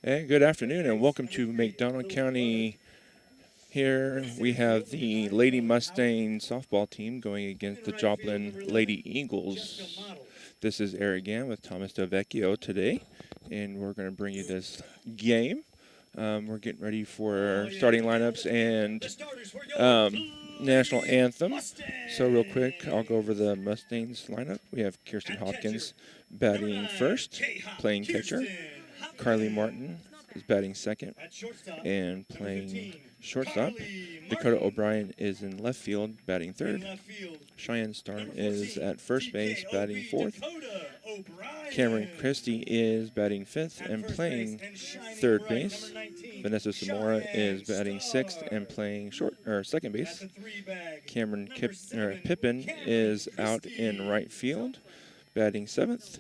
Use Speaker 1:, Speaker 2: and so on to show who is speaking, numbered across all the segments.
Speaker 1: And good afternoon, and welcome to McDonald County. Here we have the Lady Mustang softball team going against the Joplin Lady Eagles. This is Eric Gann with Thomas Delvecchio today, and we're going to bring you this game. We're getting ready for starting lineups and national anthem. So real quick, I'll go over the Mustangs lineup. We have Kirsten Hopkins batting first, playing catcher. Carly Martin is batting second and playing shortstop. Dakota O'Brien is in left field, batting third. Cheyenne Starr is at first base, batting fourth. Cameron Christie is batting fifth and playing third base. Vanessa Zamora is batting sixth and playing second base. Cameron Pippin is out in right field, batting seventh.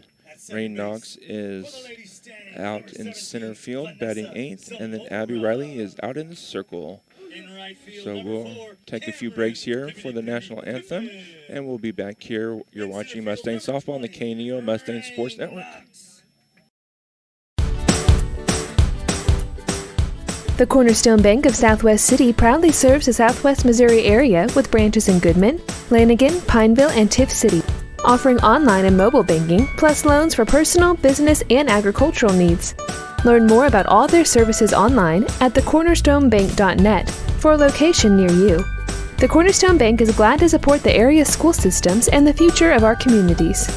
Speaker 1: Rain Knox is out in center field, batting eighth, and then Abby Riley is out in the circle. So we'll take a few breaks here for the national anthem, and we'll be back here. You're watching Mustang Softball on the KNEO Mustang Sports Network.
Speaker 2: The Cornerstone Bank of Southwest City proudly serves the Southwest Missouri area with branches in Goodman, Lanigan, Pineville, and Tiff City, offering online and mobile banking, plus loans for personal, business, and agricultural needs. Learn more about all their services online at thecornerstonebank.net for a location near you. The Cornerstone Bank is glad to support the area school systems and the future of our communities.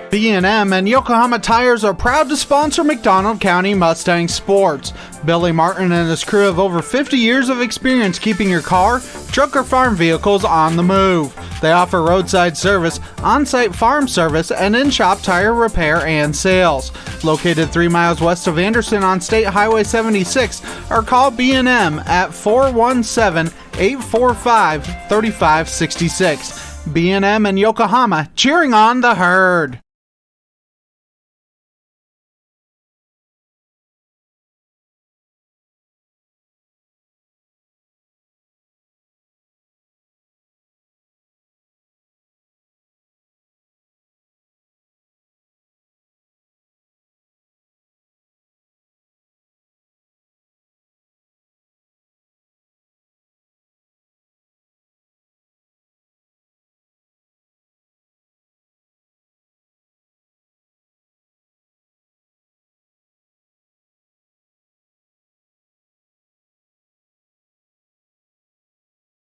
Speaker 3: B&M and Yokohama Tires are proud to sponsor McDonald County Mustang Sports. Billy Martin and his crew have over 50 years of experience keeping your car, truck, or farm vehicles on the move. They offer roadside service, on-site farm service, and in-shop tire repair and sales. Located 3 miles west of Anderson on State Highway 76, or call B&M at 417-845-3566. B&M and Yokohama, cheering on the herd.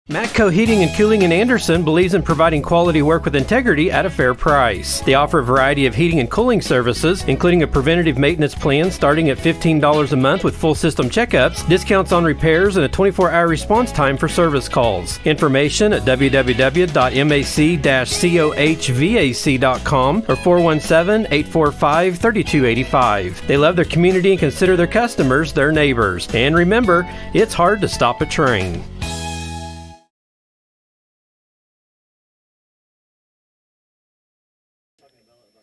Speaker 4: Matco Heating and Cooling in Anderson believes in providing quality work with integrity at a fair price. They offer a variety of heating and cooling services, including a preventative maintenance plan starting at $15 a month with full system checkups, discounts on repairs, and a 24-hour response time for service calls. Information at www.mac-cohvac.com or 417-845-3285. They love their community and consider their customers their neighbors. And remember, it's hard to stop a train.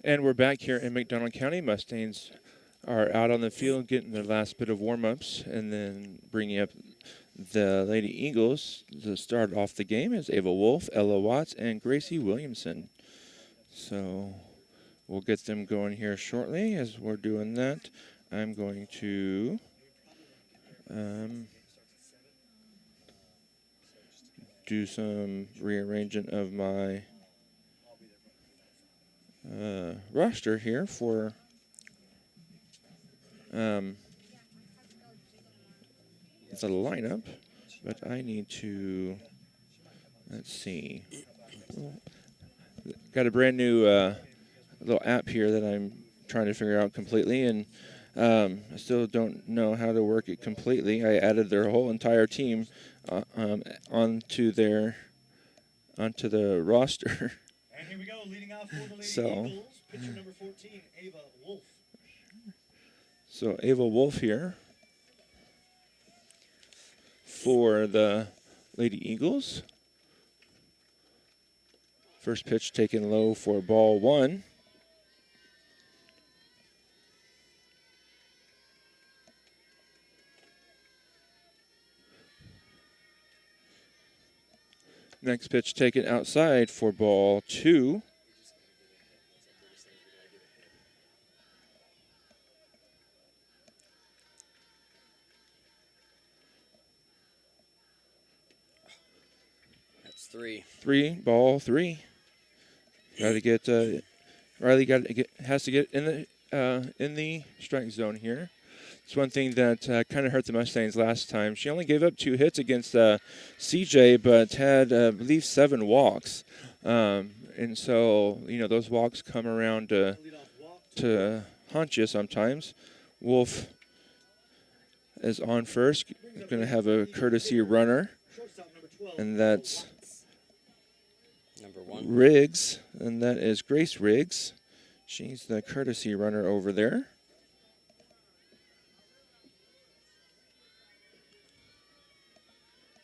Speaker 1: And we're back here in McDonald County. Mustangs are out on the field getting their last bit of warm-ups, and then bringing up the Lady Eagles to start off the game is Ava Wolf, Ella Watts, and Gracie Williamson. So we'll get them going here shortly. As we're doing that, I'm going to do some rearranging of my roster here for the lineup, but I need to, let's see, got a brand new little app here that I'm trying to figure out completely, and I still don't know how to work it completely. I added their whole entire team onto the roster.
Speaker 5: And here we go, leading off for the Lady Eagles, pitcher number 14, Ava Wolf.
Speaker 1: So Ava Wolf here for the Lady Eagles. First pitch taken low for ball one. Next pitch taken outside for ball 2.
Speaker 6: That's 3.
Speaker 1: Ball 3. Got to get Riley. Has to get in the strike zone here. It's one thing that kind of hurt the Mustangs last time. She only gave up 2 hits against CJ, but had I believe 7 walks. And so those walks come around to haunt you sometimes. Wolf is on first. Going to have a courtesy runner, and that's
Speaker 6: Number 1.
Speaker 1: Riggs, and that is Grace Riggs. She's the courtesy runner over there.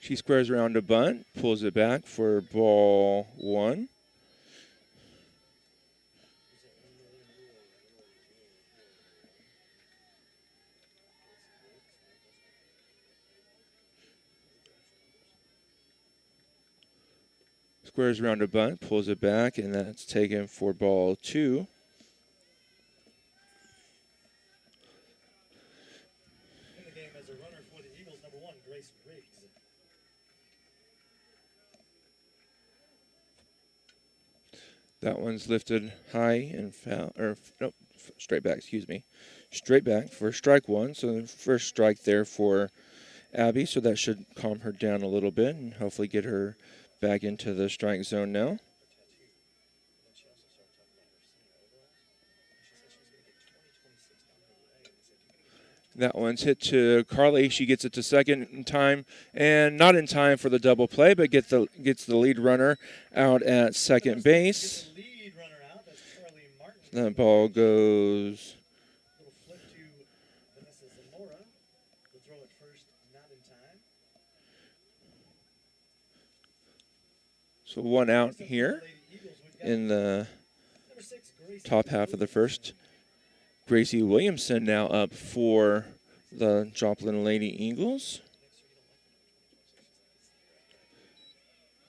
Speaker 1: She squares around a bunt, pulls it back for ball 1. Squares around a bunt, pulls it back, and that's taken for ball 2.
Speaker 5: In the game as a runner for the Eagles, number 1, Grace Riggs.
Speaker 1: That one's lifted high and foul, straight back, excuse me. Straight back for strike 1. So the first strike there for Abby, so that should calm her down a little bit and hopefully get her back into the strike zone now. That one's hit to Carly. She gets it to second in time, and not in time for the double play, but gets the lead runner out at second base.
Speaker 5: Lead runner out. That's Charlie Martin.
Speaker 1: That ball goes
Speaker 5: Little flip to Vanessa Zamora. The throw at first, not in time.
Speaker 1: so 1 out here in the
Speaker 5: Number 6, Grace
Speaker 1: top half of the first. Gracie Williamson now up for the Joplin Lady Eagles.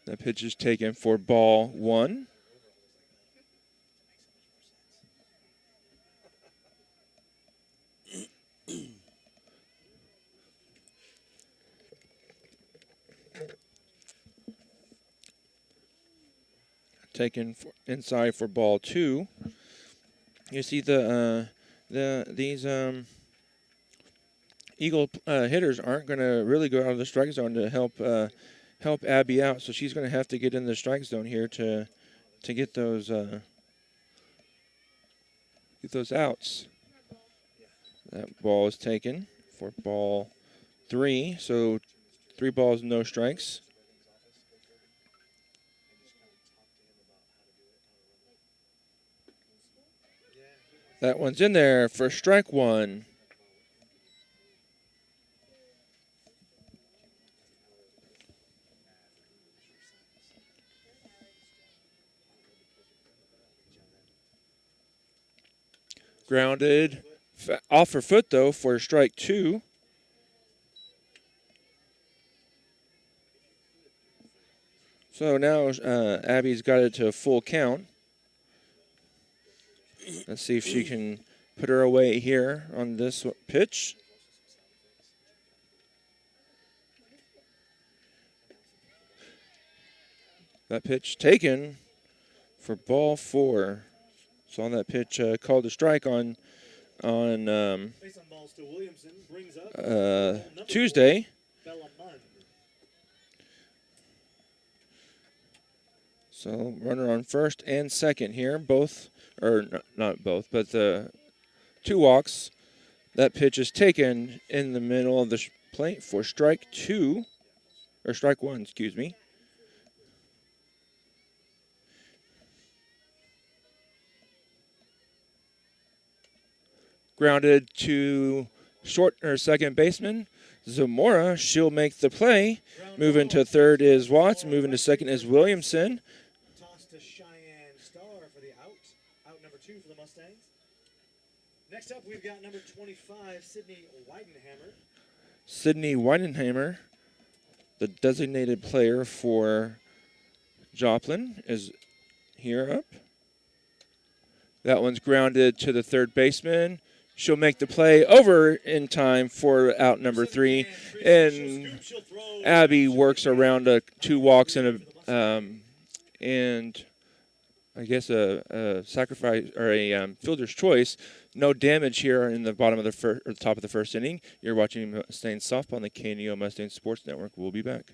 Speaker 1: The pitch is taken for ball 1. Taken inside for ball 2. You see these Eagle hitters aren't going to really go out of the strike zone to help Abby out, so she's going to have to get in the strike zone here to get those outs. That ball is taken for ball 3, so 3 balls, no strikes. That one's in there for strike 1. Grounded off her foot, though, for strike 2. So now Abby's got it to a full count. Let's see if she can put her away here on this pitch. That pitch taken for ball 4. So on that pitch, called a strike on
Speaker 5: Based on balls to Williamson, brings up
Speaker 1: Tuesday.
Speaker 5: Bella Munn.
Speaker 1: So runner on first and second here, both, or not both, but the 2 walks. That pitch is taken in the middle of the plate for strike 2, or strike 1, excuse me. Grounded to short or second baseman Zamora. She'll make the play. Moving to third is Watts. Moving to second is Williamson.
Speaker 5: Toss to Cheyenne Starr for the out number 2 for the Mustangs. Next up, we've got number 25, Sydney Weidenhammer.
Speaker 1: Sydney Weidenhammer, the designated player for Joplin is here up. That one's grounded to the third baseman. She'll make the play over in time for out number 3. And Abby works around 2 walks and I guess a sacrifice or a fielder's choice. No damage here in the bottom of the top of the first inning. You're watching Mustangs softball on the KNEO Mustang Sports Network. We'll be back.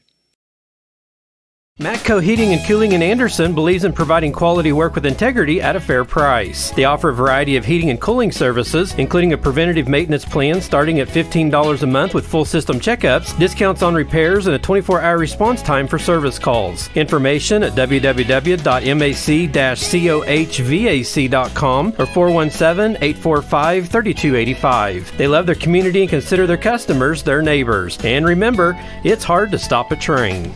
Speaker 4: Matco Heating and Cooling in Anderson believes in providing quality work with integrity at a fair price. They offer a variety of heating and cooling services, including a preventative maintenance plan starting at $15 a month with full system checkups, discounts on repairs, and a 24-hour response time for service calls. Information at www.mac-cohvac.com or 417-845-3285. They love their community and consider their customers their neighbors. And remember, it's hard to stop a train.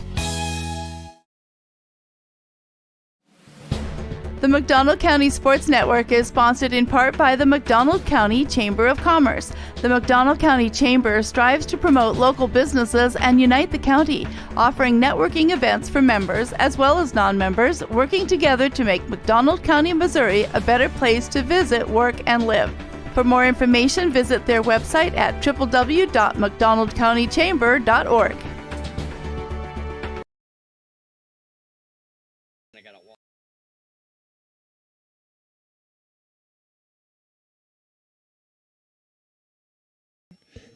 Speaker 7: The McDonald County Sports Network is sponsored in part by the McDonald County Chamber of Commerce. The McDonald County Chamber strives to promote local businesses and unite the county, offering networking events for members as well as non-members, working together to make McDonald County, Missouri a better place to visit, work, and live. For more information, visit their website at www.mcdonaldcountychamber.org.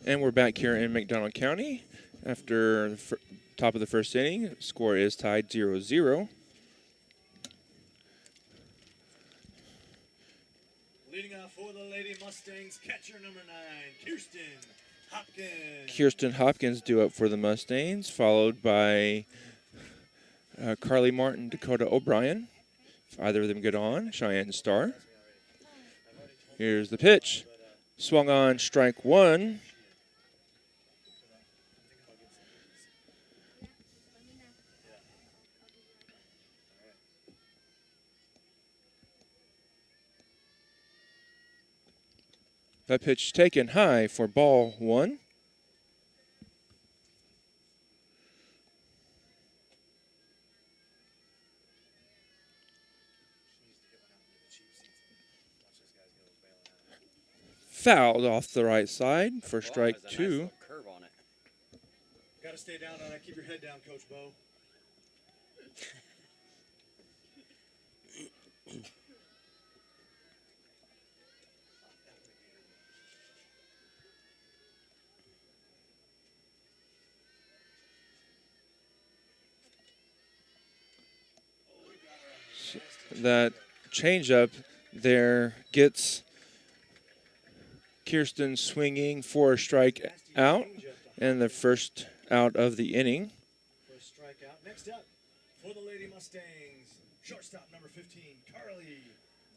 Speaker 1: And we're back here in McDonald County after the top of the first inning. Score is tied 0-0.
Speaker 5: Leading off for the Lady Mustangs, catcher number 9, Kirsten Hopkins.
Speaker 1: Kirsten Hopkins due up for the Mustangs, followed by Carly Martin, Dakota O'Brien. If either of them get on, Cheyenne Starr. Here's the pitch. Swung on, strike 1. That pitch taken high for ball 1. Fouled off the right side for strike 2.
Speaker 6: Curve on it.
Speaker 5: Got to stay down on it. Keep your head down, Coach Bo.
Speaker 1: That changeup there gets Kirsten swinging for a strike out, and the first out of the inning.
Speaker 5: For a strikeout. Next up, for the Lady Mustangs, shortstop number 15, Carly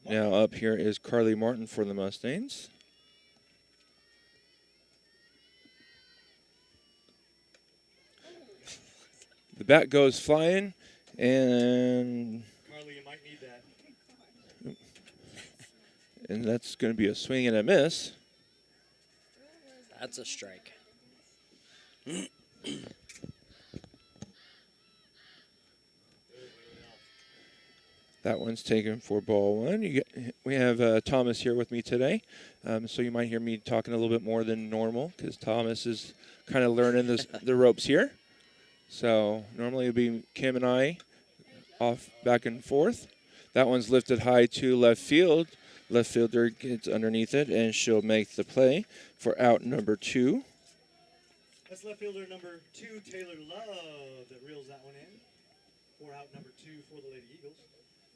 Speaker 5: Martin.
Speaker 1: Now up here is Carly Martin for the Mustangs. The bat goes flying, and
Speaker 5: Carly, you might need that.
Speaker 1: and that's going to be a swing and a miss.
Speaker 6: That's a strike.
Speaker 1: That one's taken for ball 1. We have Thomas here with me today, so you might hear me talking a little bit more than normal because Thomas is kind of learning the ropes here. So normally it would be Kim and I off back and forth. That one's lifted high to left field. Left fielder gets underneath it, and she'll make the play for out number 2.
Speaker 5: That's left fielder number 2, Taylor Love, that reels that one in. For out number 2 for the Lady Eagles.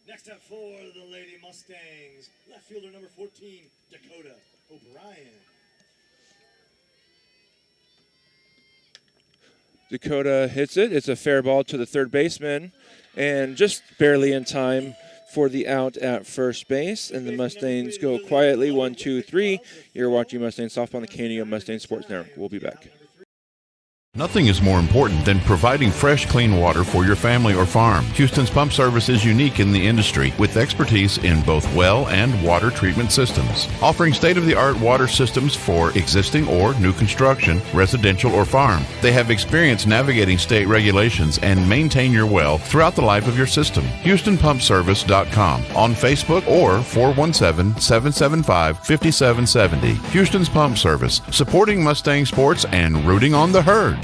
Speaker 5: Next up for the Lady Mustangs, left fielder number 14, Dakota O'Brien.
Speaker 1: Dakota hits it. It's a fair ball to the third baseman, and just barely in time for the out at first base. And the Mustangs go quietly 1-2-3. You're watching Mustang softball on the KNEO Mustang Sports Network. We'll be back.
Speaker 8: Nothing is more important than providing fresh, clean water for your family or farm. Houston's Pump Service is unique in the industry with expertise in both well and water treatment systems, offering state-of-the-art water systems for existing or new construction, residential or farm. They have experience navigating state regulations and maintain your well throughout the life of your system. HoustonPumpService.com on Facebook or 417-775-5770. Houston's Pump Service, supporting Mustang sports and rooting on the herd.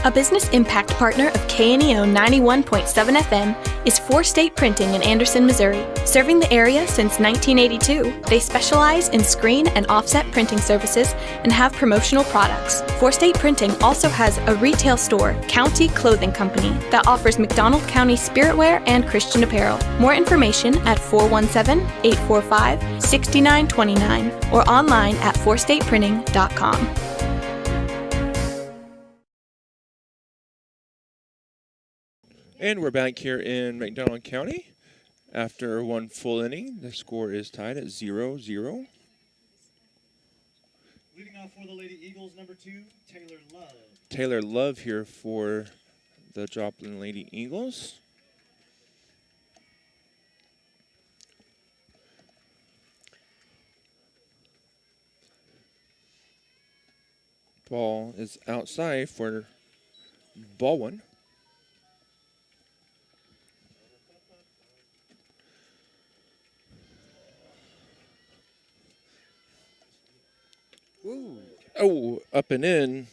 Speaker 9: A business impact partner of KNEO 91.7 FM is 4State Printing in Anderson, Missouri. Serving the area since 1982, they specialize in screen and offset printing services and have promotional products. 4State Printing also has a retail store, County Clothing Company, that offers McDonald County spiritwear and Christian apparel. More information at 417-845-6929 or online at 4stateprinting.com.
Speaker 1: And we're back here in McDonald County. After one full inning, the score is tied at 0-0.
Speaker 5: Leading off for the Lady Eagles, number 2, Taylor Love.
Speaker 1: Taylor Love here for the Joplin Lady Eagles. Ball is outside for ball one.
Speaker 6: Ooh.
Speaker 1: Oh, up and in,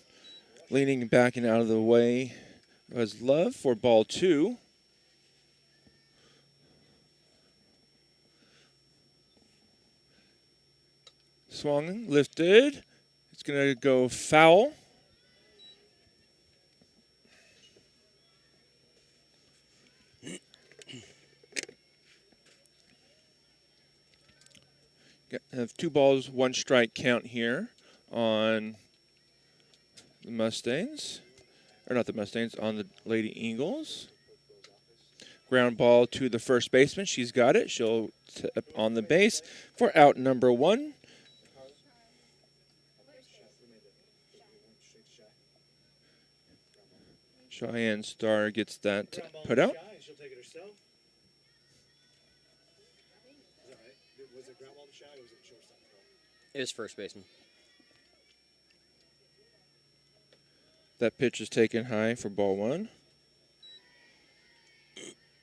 Speaker 1: leaning back and out of the way was Love for ball two. Swung, lifted. It's going to go foul. Have 2 balls, 1 strike count here on the Mustangs. Or not the Mustangs, on the Lady Eagles. Ground ball to the first baseman. She's got it. She'll tip on the base for out number 1. Cheyenne Starr gets that put out.
Speaker 5: She'll take it herself. Is that right? Was it ground ball to Shy or was it shortstop?
Speaker 6: It was first baseman.
Speaker 1: That pitch is taken high for ball 1.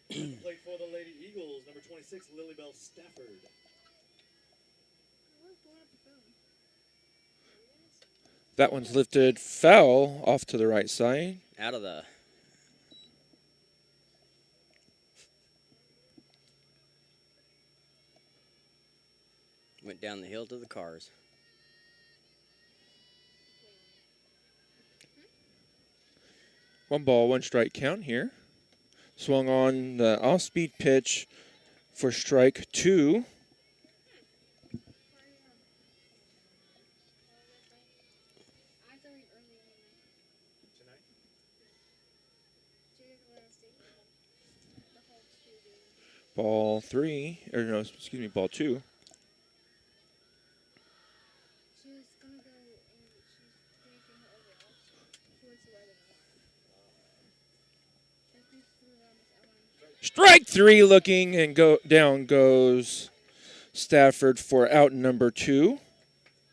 Speaker 5: Play for the Lady Eagles, number 26, Lilybell Stafford.
Speaker 1: That one's lifted foul off to the right side.
Speaker 6: Out of the... Went down the hill to the cars.
Speaker 1: One ball, 1 strike count here. Swung on the off-speed pitch for strike 2. Ball 3, or no, excuse me, ball 2. Strike 3 looking, and down goes Stafford for out number 2.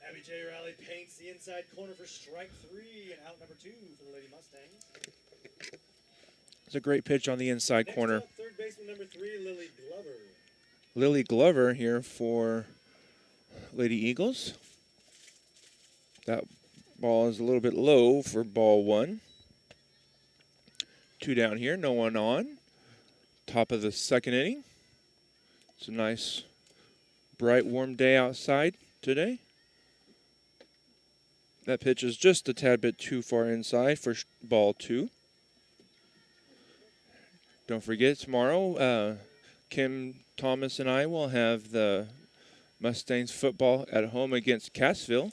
Speaker 5: Abby J. Riley paints the inside corner for strike 3 and out number 2 for the Lady Mustangs.
Speaker 1: It's a great pitch on the inside
Speaker 5: Next
Speaker 1: corner.
Speaker 5: Up, third baseman number 3, Lily Glover.
Speaker 1: Lily Glover here for Lady Eagles. That ball is a little bit low for ball 1. 2 down here, no one on. Top of the second inning. It's a nice, bright, warm day outside today. That pitch is just a tad bit too far inside for ball 2. Don't forget, tomorrow, Kim Thomas and I will have the Mustangs football at home against Cassville.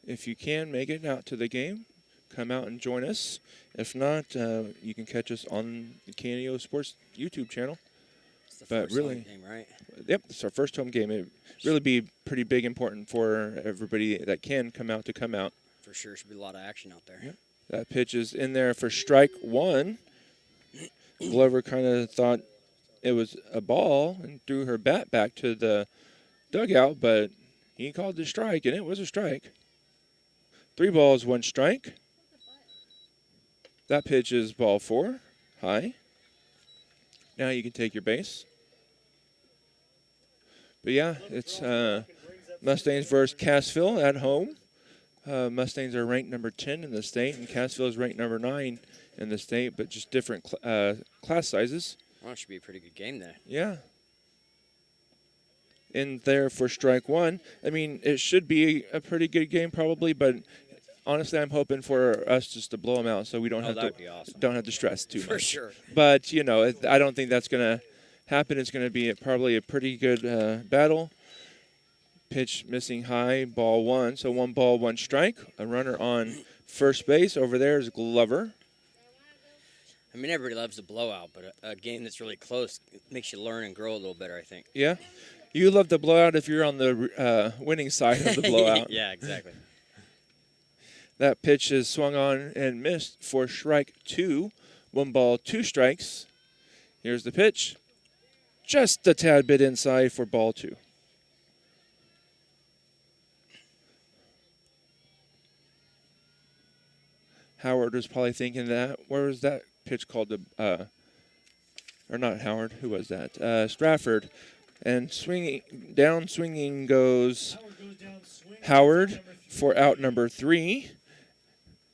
Speaker 1: If you can make it out to the game, come out and join us. If not, you can catch us on the KNEO Sports YouTube channel.
Speaker 6: the
Speaker 1: but
Speaker 6: first
Speaker 1: really,
Speaker 6: home game, right?
Speaker 1: Yep, it's our first home game. It really be pretty big, important for everybody that can come out to come out.
Speaker 6: For sure, should be a lot of action out there.
Speaker 1: Yep. That pitch is in there for strike one. Glover kind of thought it was a ball and threw her bat back to the dugout, but he called the strike, and it was a strike. 3 balls, 1 strike. That pitch is ball 4, high. Now you can take your base. But yeah, it's Mustangs versus Cassville at home. Mustangs are ranked number 10 in the state, and Cassville is ranked number 9 in the state, but just different class sizes.
Speaker 6: Well, it should be a pretty good game then.
Speaker 1: Yeah. In there for strike one. I mean, it should be a pretty good game probably, but honestly, I'm hoping for us just to blow them out so we don't don't have to stress too much.
Speaker 6: For sure.
Speaker 1: But you know, I don't think that's gonna happen. It's gonna be probably a pretty good battle. Pitch missing high, ball 1. So 1 ball, 1 strike. A runner on first base. Over there is Glover.
Speaker 6: I mean, everybody loves a blowout, but a game that's really close makes you learn and grow a little better, I think.
Speaker 1: Yeah. You love the blowout if you're on the winning side of the blowout.
Speaker 6: Yeah, exactly.
Speaker 1: That pitch is swung on and missed for strike 2. 1 ball, 2 strikes. Here's the pitch. Just a tad bit inside for ball 2. Howard was probably thinking that. Where was that pitch called? Or not Howard. Who was that? Stratford. And swinging goes Howard for out number 3.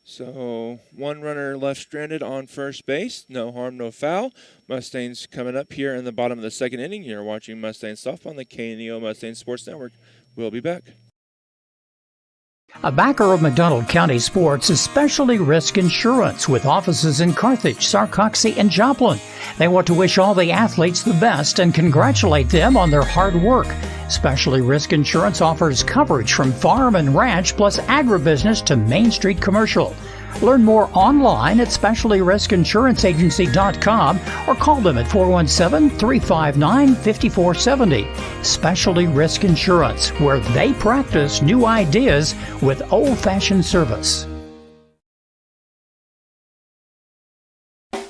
Speaker 1: So 1 runner left stranded on first base. No harm, no foul. Mustangs coming up here in the bottom of the 2nd inning. You're watching Mustangs softball on the KNEO Mustangs Sports Network. We'll be back.
Speaker 10: A backer of McDonald County Sports is Specialty Risk Insurance with offices in Carthage, Sarcoxie, and Joplin. They want to wish all the athletes the best and congratulate them on their hard work. Specialty Risk Insurance offers coverage from farm and ranch plus agribusiness to Main Street commercial. Learn more online at specialtyriskinsuranceagency.com or call them at 417-359-5470. Specialty Risk Insurance, where they practice new ideas with old-fashioned service.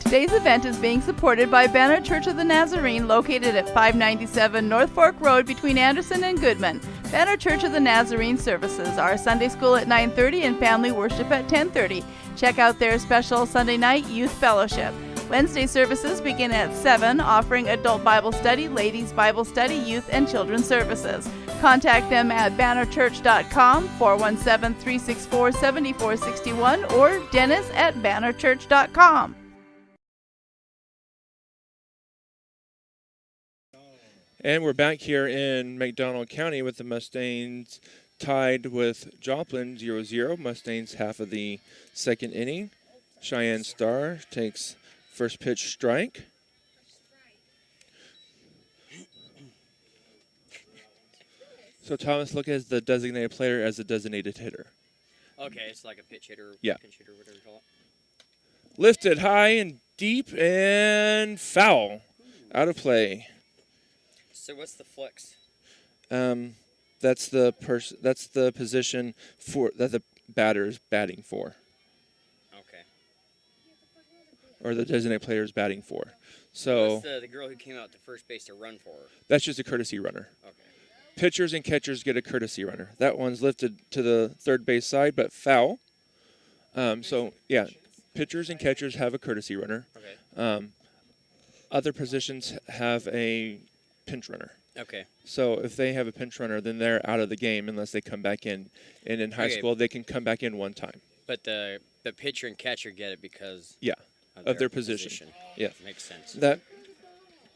Speaker 7: Today's event is being supported by Banner Church of the Nazarene, located at 597 North Fork Road between Anderson and Goodman. Banner Church of the Nazarene services are Sunday school at 9:30 and family worship at 10:30. Check out their special Sunday night youth fellowship. Wednesday services begin at 7, offering adult Bible study, ladies Bible study, youth and children's services. Contact them at bannerchurch.com, 417-364-7461, or dennis@bannerchurch.com.
Speaker 1: And we're back here in McDonald County with the Mustangs tied with Joplin 0-0. Mustangs half of the 2nd inning. Cheyenne Starr takes first pitch strike. So Thomas, look as the designated player as the designated hitter.
Speaker 6: Okay, it's like a pitch hitter,
Speaker 1: yeah.
Speaker 6: pinch hitter, whatever you call it.
Speaker 1: Lifted high and deep and foul. Out of play.
Speaker 6: So what's the flex?
Speaker 1: That's the position for that the batter is batting for.
Speaker 6: Okay.
Speaker 1: Or the designated player is batting for. So
Speaker 6: what's the girl who came out to first base to run for her?
Speaker 1: That's just a courtesy runner.
Speaker 6: Okay.
Speaker 1: Pitchers and catchers get a courtesy runner. That one's lifted to the third base side, but foul. So yeah, pitchers and catchers have a courtesy runner.
Speaker 6: Okay.
Speaker 1: Other positions have a pinch runner.
Speaker 6: Okay.
Speaker 1: So if they have a pinch runner, then they're out of the game unless they come back in. And in high school, they can come back in one time.
Speaker 6: But the pitcher and catcher get it because
Speaker 1: of their position. Yeah.
Speaker 6: Makes sense.
Speaker 1: That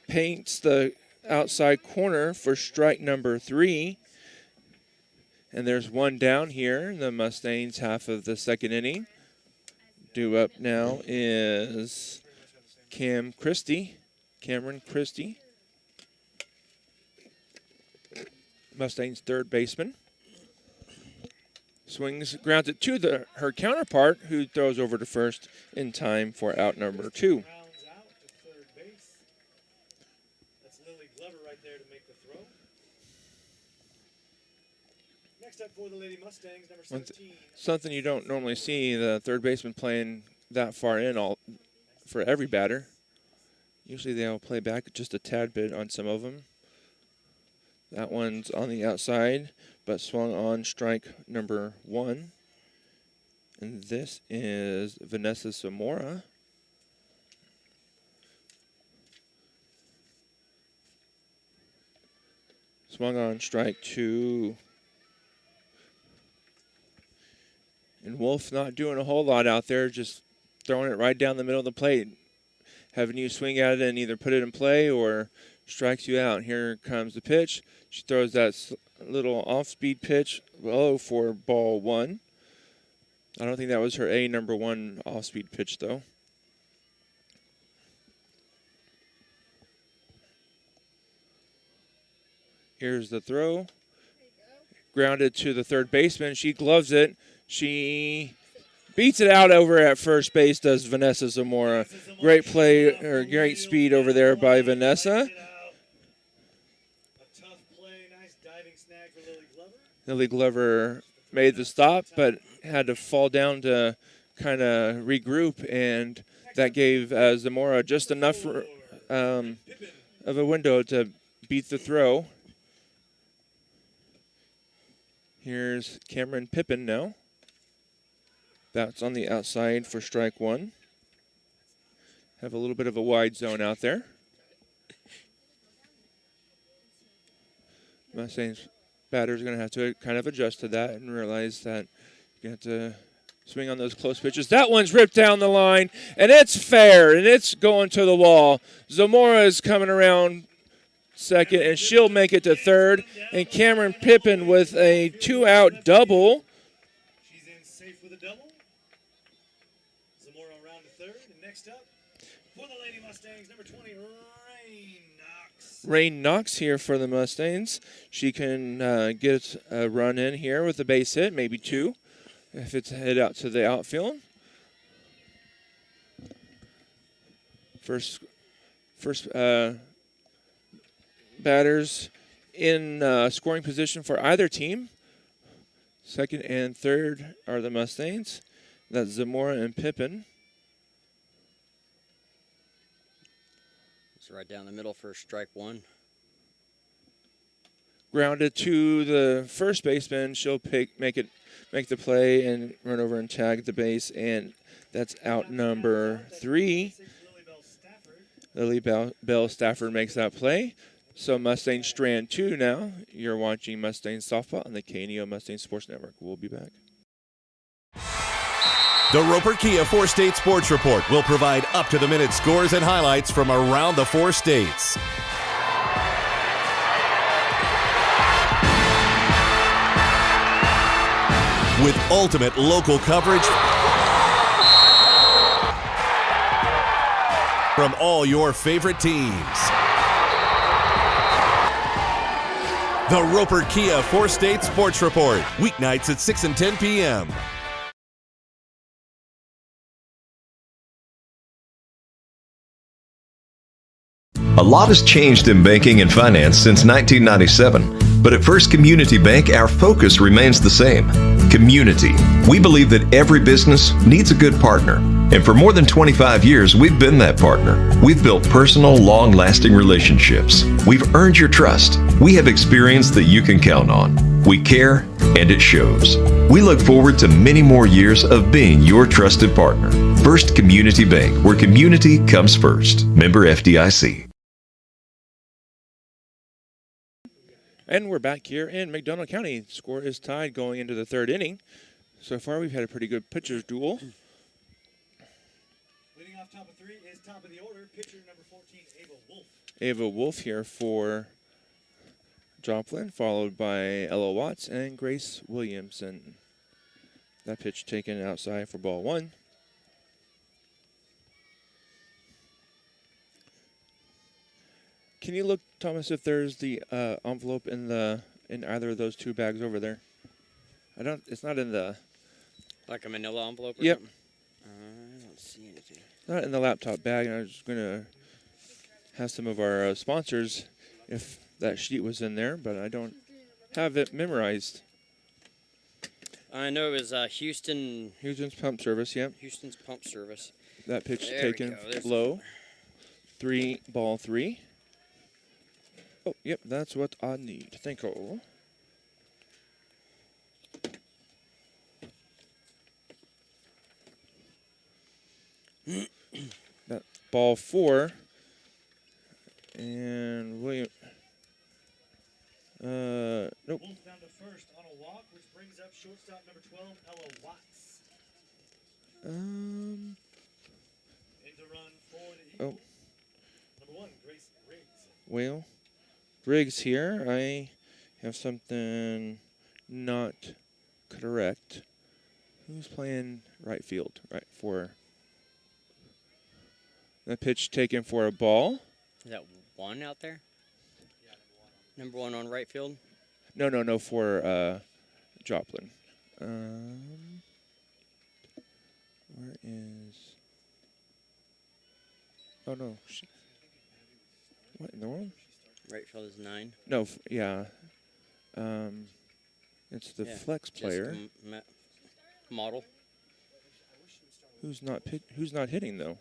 Speaker 1: paints the outside corner for strike number 3. And there's one down here. The Mustangs half of the 2nd inning. Due up now is Cameron Christie. Mustangs third baseman. Swings, grounds it to her counterpart, who throws over to first in time for out number 2.
Speaker 5: Next up for the Lady Mustangs, number 17.
Speaker 1: Something you don't normally see, the third baseman playing that far in for every batter. Usually they'll play back just a tad bit on some of them. That one's on the outside, but swung on strike number 1. And this is Vanessa Zamora. Swung on strike 2. And Wolf not doing a whole lot out there, just throwing it right down the middle of the plate. Having you swing at it and either put it in play or strikes you out. Here comes the pitch. She throws that little off-speed pitch low for ball 1. I don't think that was her number 1 off-speed pitch, though. Here's the throw. Grounded to the third baseman. She gloves it. She beats it out over at first base, does Vanessa Zamora. Great play, or great speed over there by Vanessa.
Speaker 5: A tough play, nice diving snag for Lily Glover.
Speaker 1: Lily Glover made the stop, but had to fall down to kind of regroup, and that gave Zamora just enough of a window to beat the throw. Here's Cameron Pippin now. That's on the outside for strike 1. Have a little bit of a wide zone out there. Mustangs batters are going to have to kind of adjust to that and realize that you have to swing on those close pitches. That one's ripped down the line, and it's fair, and it's going to the wall. Zamora is coming around second, and she'll make it to third. And Cameron Pippin with a 2-out double.
Speaker 5: She's in safe with a double. Zamora around to third. And next up, for the Lady Mustangs, number 20, Rain Knox.
Speaker 1: Rain Knox here for the Mustangs. She can get a run in here with a base hit, maybe 2, if it's hit out to the outfield. First batters in scoring position for either team. Second and third are the Mustangs. That's Zamora and Pippin.
Speaker 6: It's right down the middle for strike 1.
Speaker 1: Grounded to the first baseman. She'll make the play and run over and tag the base, and that's out number 3. Lily Bell Stafford makes that play. So Mustang Strand 2 now. You're watching Mustang Softball on the KNEO Mustang Sports Network. We'll be back.
Speaker 11: The Roper Kia 4-State Sports Report will provide up-to-the-minute scores and highlights from around the 4 states. With ultimate local coverage from all your favorite teams. The Roper Kia 4-State Sports Report, weeknights at 6 and 10 p.m.
Speaker 12: A lot has changed in banking and finance since 1997, but at First Community Bank, our focus remains the same. Community. We believe that every business needs a good partner, and for more than 25 years, we've been that partner. We've built personal, long-lasting relationships. We've earned your trust. We have experience that you can count on. We care, and it shows. We look forward to many more years of being your trusted partner. First Community Bank, where community comes first. Member FDIC.
Speaker 1: And we're back here in McDonald County. Score is tied going into the third inning. So far, we've had a pretty good pitcher's duel.
Speaker 5: Leading off top of 3 is top of the order, pitcher number 14, Ava Wolf.
Speaker 1: Ava Wolf here for Joplin, followed by Ella Watts and Grace Williamson. That pitch taken outside for ball 1. Can you look, Thomas, if there's the envelope in either of those 2 bags over there? It's not in the...
Speaker 6: Like a manila envelope or
Speaker 1: Yep.
Speaker 6: something? I don't see anything.
Speaker 1: Not in the laptop bag. I was going to have some of our sponsors if that sheet was in there, but I don't have it memorized.
Speaker 6: I know it was Houston's
Speaker 1: pump service, yep.
Speaker 6: Houston's pump service.
Speaker 1: That pitch
Speaker 6: There we
Speaker 1: taken
Speaker 6: go. There's
Speaker 1: low. 3-3. Oh, yep, that's what I need. Thank you. That ball 4. And William. Nope.
Speaker 5: Wolf down to first on a walk, which brings up shortstop number 12, Ella Watts. Into run for the Eagles. Number 1, Grace Riggs.
Speaker 1: Well, Riggs here. I have something not correct. Who's playing right field? Right for the pitch taken for a ball.
Speaker 6: Is that 1 out there? Number 1 on right field?
Speaker 1: No, for Joplin. Where is... Oh, no. What in the world?
Speaker 6: Right field is 9.
Speaker 1: No, yeah. It's the flex player.
Speaker 6: Model.
Speaker 1: Who's not hitting, though?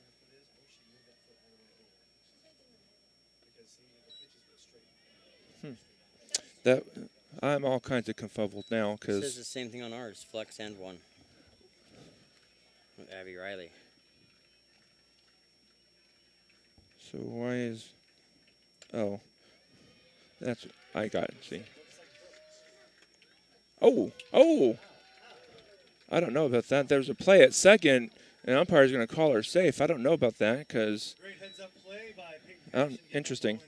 Speaker 1: That I'm all kinds of confuzzled now
Speaker 6: It says
Speaker 1: because
Speaker 6: the same thing on ours, flex and 1. With Abby Riley.
Speaker 1: so why is that's I got it. See. Oh! I don't know about that. There's a play at second, and umpire's going to call her safe. I don't know about that because interesting.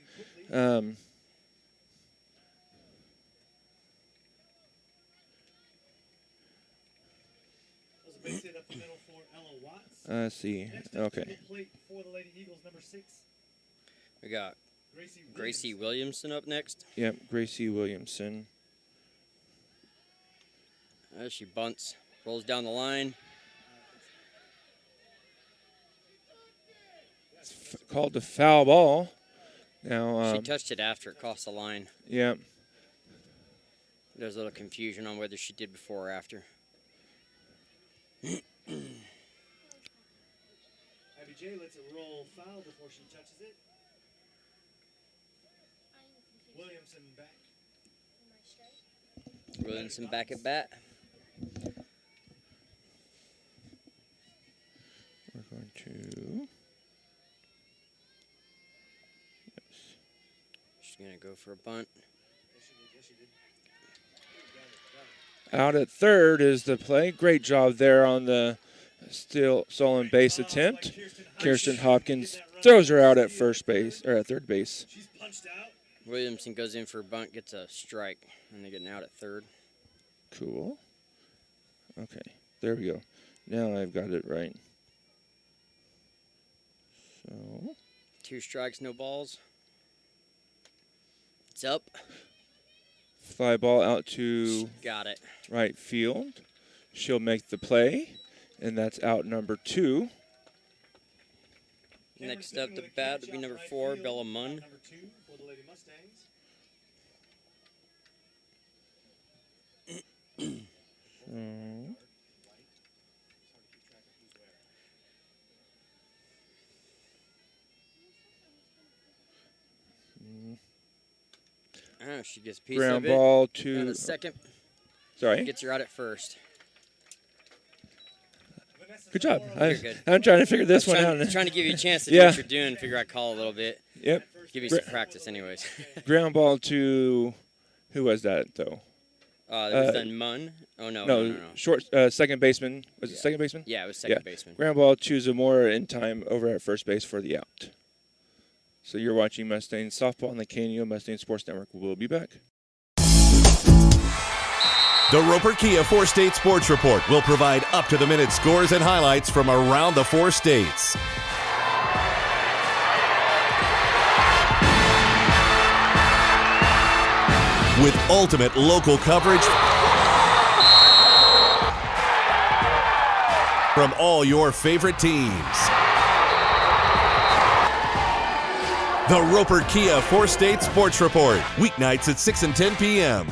Speaker 5: Base hit up the middle for Ella Watts.
Speaker 1: Let's see. Okay.
Speaker 5: Plate for the Lady Eagles, number 6.
Speaker 6: We got Gracie Williamson up next.
Speaker 1: Yep, Gracie Williamson.
Speaker 6: As she bunts, rolls down the line.
Speaker 1: It's called the foul ball. Now
Speaker 6: she touched it after it crossed the line.
Speaker 1: Yep.
Speaker 6: There's a little confusion on whether she did before or after.
Speaker 5: Abby J lets it roll foul before she touches it. Williamson back.
Speaker 6: Williamson back at bat.
Speaker 1: We're going to. Yes.
Speaker 6: She's going to go for a bunt.
Speaker 1: Out at third is the play. Great job there on the stolen base attempt. Kirsten Hopkins throws her out at first base or at third base.
Speaker 5: She's punched out.
Speaker 6: Williamson goes in for a bunt, gets a strike, and they're getting out at third.
Speaker 1: Cool. Okay, there we go. Now I've got it right. So
Speaker 6: 2 strikes, no balls. It's up.
Speaker 1: Fly ball out to
Speaker 6: Got it.
Speaker 1: right field. She'll make the play, and that's out number 2.
Speaker 6: Next up the bat would be number 4, Bella Munn.
Speaker 5: Number 2 for the Lady Mustangs.
Speaker 6: She gets a piece
Speaker 1: Ground
Speaker 6: of it.
Speaker 1: ball
Speaker 6: And
Speaker 1: to.
Speaker 6: a second.
Speaker 1: Sorry.
Speaker 6: Gets her out at first.
Speaker 1: Good job.
Speaker 6: You're good.
Speaker 1: I'm trying to figure this one out.
Speaker 6: Trying to give you a chance to do
Speaker 1: Yeah.
Speaker 6: what you're doing, figure out call a little bit.
Speaker 1: Yep.
Speaker 6: Give you some practice anyways.
Speaker 1: Ground ball to. Who was that though?
Speaker 6: It was then Munn. Oh, no.
Speaker 1: No. Short second baseman. Was it second baseman?
Speaker 6: Yeah, it was second baseman.
Speaker 1: Ground ball to Zamora in time over at first base for the out. So you're watching Mustang softball on the KNEO Mustang Sports Network. We'll be back.
Speaker 11: The Roper Kia 4-State Sports Report will provide up-to-the-minute scores and highlights from around the 4 states. With ultimate local coverage from all your favorite teams. The Roper Kia 4-State Sports Report, weeknights at 6 and 10 p.m.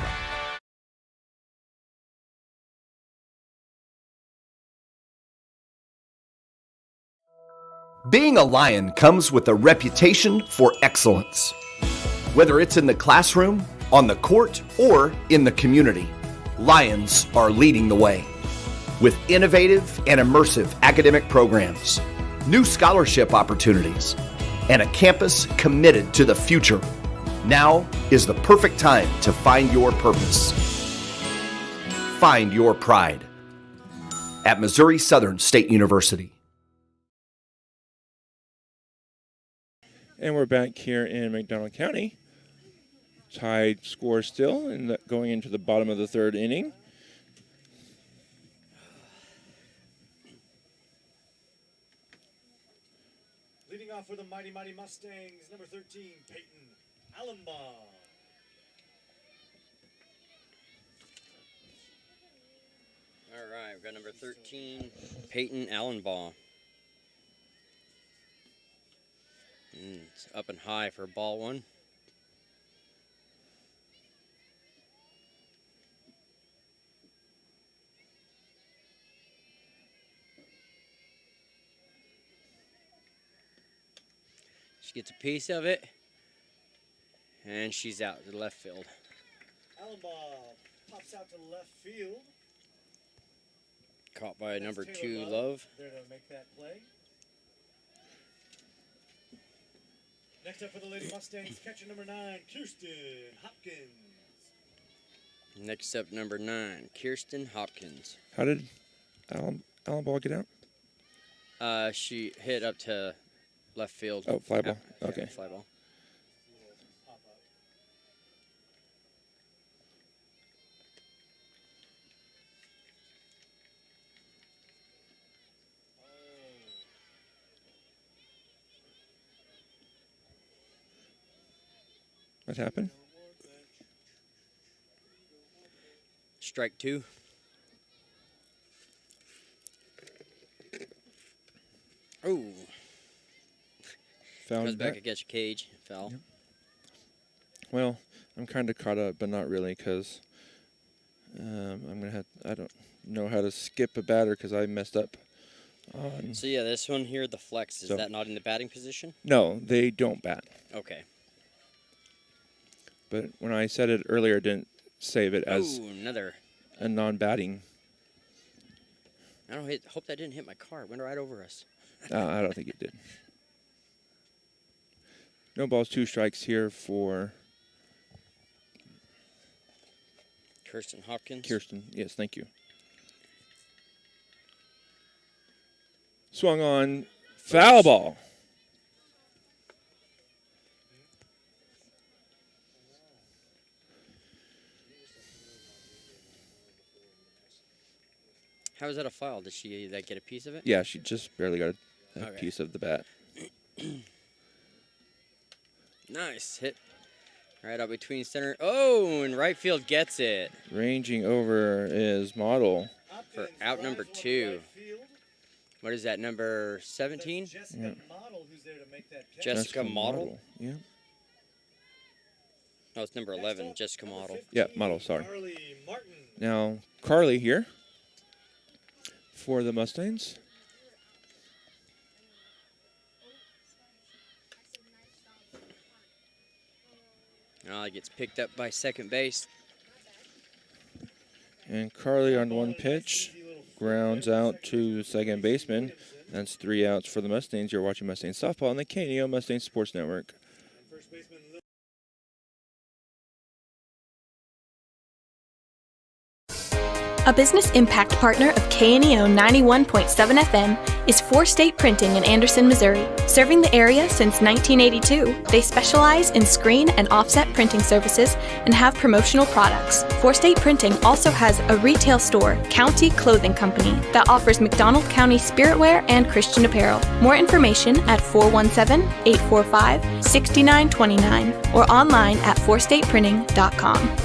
Speaker 13: Being a Lion comes with a reputation for excellence. Whether it's in the classroom, on the court, or in the community, Lions are leading the way. With innovative and immersive academic programs, new scholarship opportunities, and a campus committed to the future, now is the perfect time to find your purpose. Find your pride at Missouri Southern State University.
Speaker 1: And we're back here in McDonald County. Tied score still, and going into the bottom of the third inning.
Speaker 5: Leading off for the Mighty Mustangs, number 13, Peyton Allenbaugh.
Speaker 6: All right, we've got number 13, Peyton Allenbaugh. It's up and high for ball one. She gets a piece of it, and she's out to the left field.
Speaker 5: Allenbaugh pops out to left field.
Speaker 6: Caught by number 2, Love.
Speaker 5: There to make that play. Next up for the Lady Mustangs, catcher number 9, Kirsten Hopkins.
Speaker 6: Next up, number 9, Kirsten Hopkins.
Speaker 1: How did Allenbaugh get out?
Speaker 6: She hit up to left field.
Speaker 1: Oh, fly ball. Okay.
Speaker 6: Fly ball.
Speaker 1: What happened?
Speaker 6: Strike 2. Oh.
Speaker 1: Found
Speaker 6: Goes back
Speaker 1: that.
Speaker 6: against your cage. Foul.
Speaker 1: Yep. Well, I'm kind of caught up, but not really, because I don't know how to skip a batter because I messed up.
Speaker 6: So yeah, this one here, the flex, is
Speaker 1: So-
Speaker 6: that not in the batting position?
Speaker 1: No, they don't bat.
Speaker 6: Okay.
Speaker 1: But when I said it earlier, I didn't save it as
Speaker 6: Another.
Speaker 1: a non-batting.
Speaker 6: Hope that didn't hit my car. It went right over us.
Speaker 1: I don't think it did. No balls, 2 strikes here for
Speaker 6: Kirsten Hopkins.
Speaker 1: Kirsten. Yes, thank you. Swung on, foul ball.
Speaker 6: How is that a foul? Did she get a piece of it?
Speaker 1: Yeah, she just barely got a
Speaker 6: Okay.
Speaker 1: piece of the bat.
Speaker 6: Nice hit. Right up between center. Oh, and right field gets it.
Speaker 1: Ranging over is Model.
Speaker 6: For out number 2. What is that, number 17?
Speaker 5: Jessica Model, who's there to make that catch.
Speaker 6: Jessica Model?
Speaker 1: Yeah.
Speaker 6: No, it's number 11, Jessica Model.
Speaker 1: Yeah, Model, sorry.
Speaker 5: Carly Martin.
Speaker 1: Now, Carly here for the Mustangs.
Speaker 6: It gets picked up by second base.
Speaker 1: And Carly on one pitch grounds out to second baseman. That's 3 outs for the Mustangs. You're watching Mustangs softball on the KNEO Mustangs Sports Network.
Speaker 5: First baseman
Speaker 9: A business impact partner of KNEO 91.7 FM is 4State Printing in Anderson, Missouri. Serving the area since 1982, they specialize in screen and offset printing services and have promotional products. 4State Printing also has a retail store, County Clothing Company, that offers McDonald County spiritwear and Christian apparel. More information at 417-845-6929 or online at 4stateprinting.com.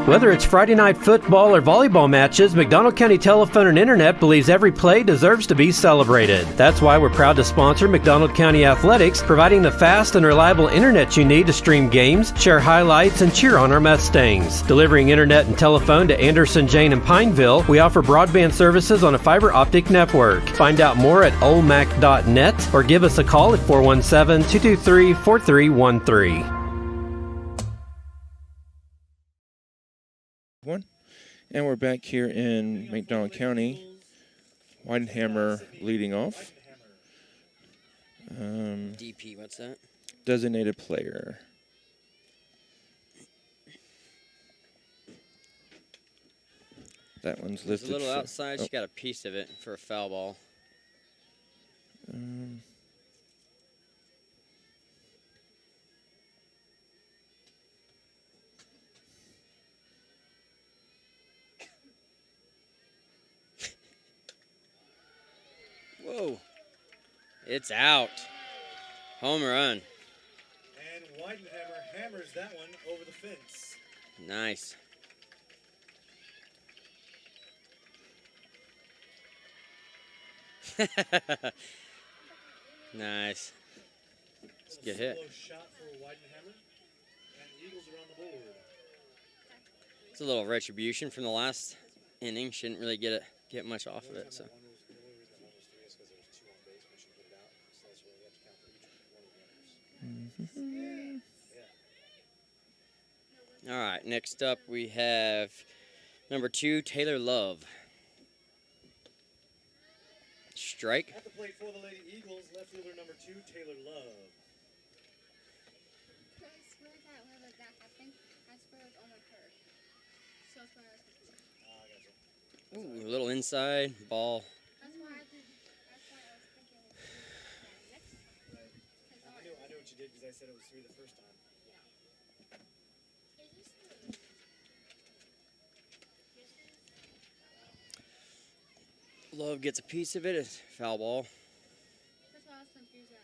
Speaker 4: Whether it's Friday night football or volleyball matches, McDonald County Telephone and Internet believes every play deserves to be celebrated. That's why we're proud to sponsor McDonald County Athletics, providing the fast and reliable internet you need to stream games, share highlights, and cheer on our Mustangs. Delivering internet and telephone to Anderson, Jane, and Pineville, we offer broadband services on a fiber optic network. Find out more at olmac.net or give us a call at 417-223-4313.
Speaker 1: And we're back here in McDonald County. Weidenhammer leading off.
Speaker 6: DP, what's that?
Speaker 1: Designated player. That one's lifted.
Speaker 6: It's a little outside. She got a piece of it for a foul ball. Whoa. It's out. Home run.
Speaker 5: And Weidenhammer hammers that one over the fence.
Speaker 6: Nice. Nice. It's a good hit.
Speaker 5: Shot for Weidenhammer, and the Eagles are on the board.
Speaker 6: It's a little retribution from the last inning. She didn't really get much off of it. So. All right, next up we have number 2, Taylor Love. Strike.
Speaker 5: At the plate for the Lady Eagles, left fielder number 2, Taylor Love.
Speaker 6: Ooh, a little inside ball.
Speaker 5: I knew what you did because I said it was 3 the first time.
Speaker 6: Love gets a piece of it. It's foul ball.
Speaker 14: That's why I was confused at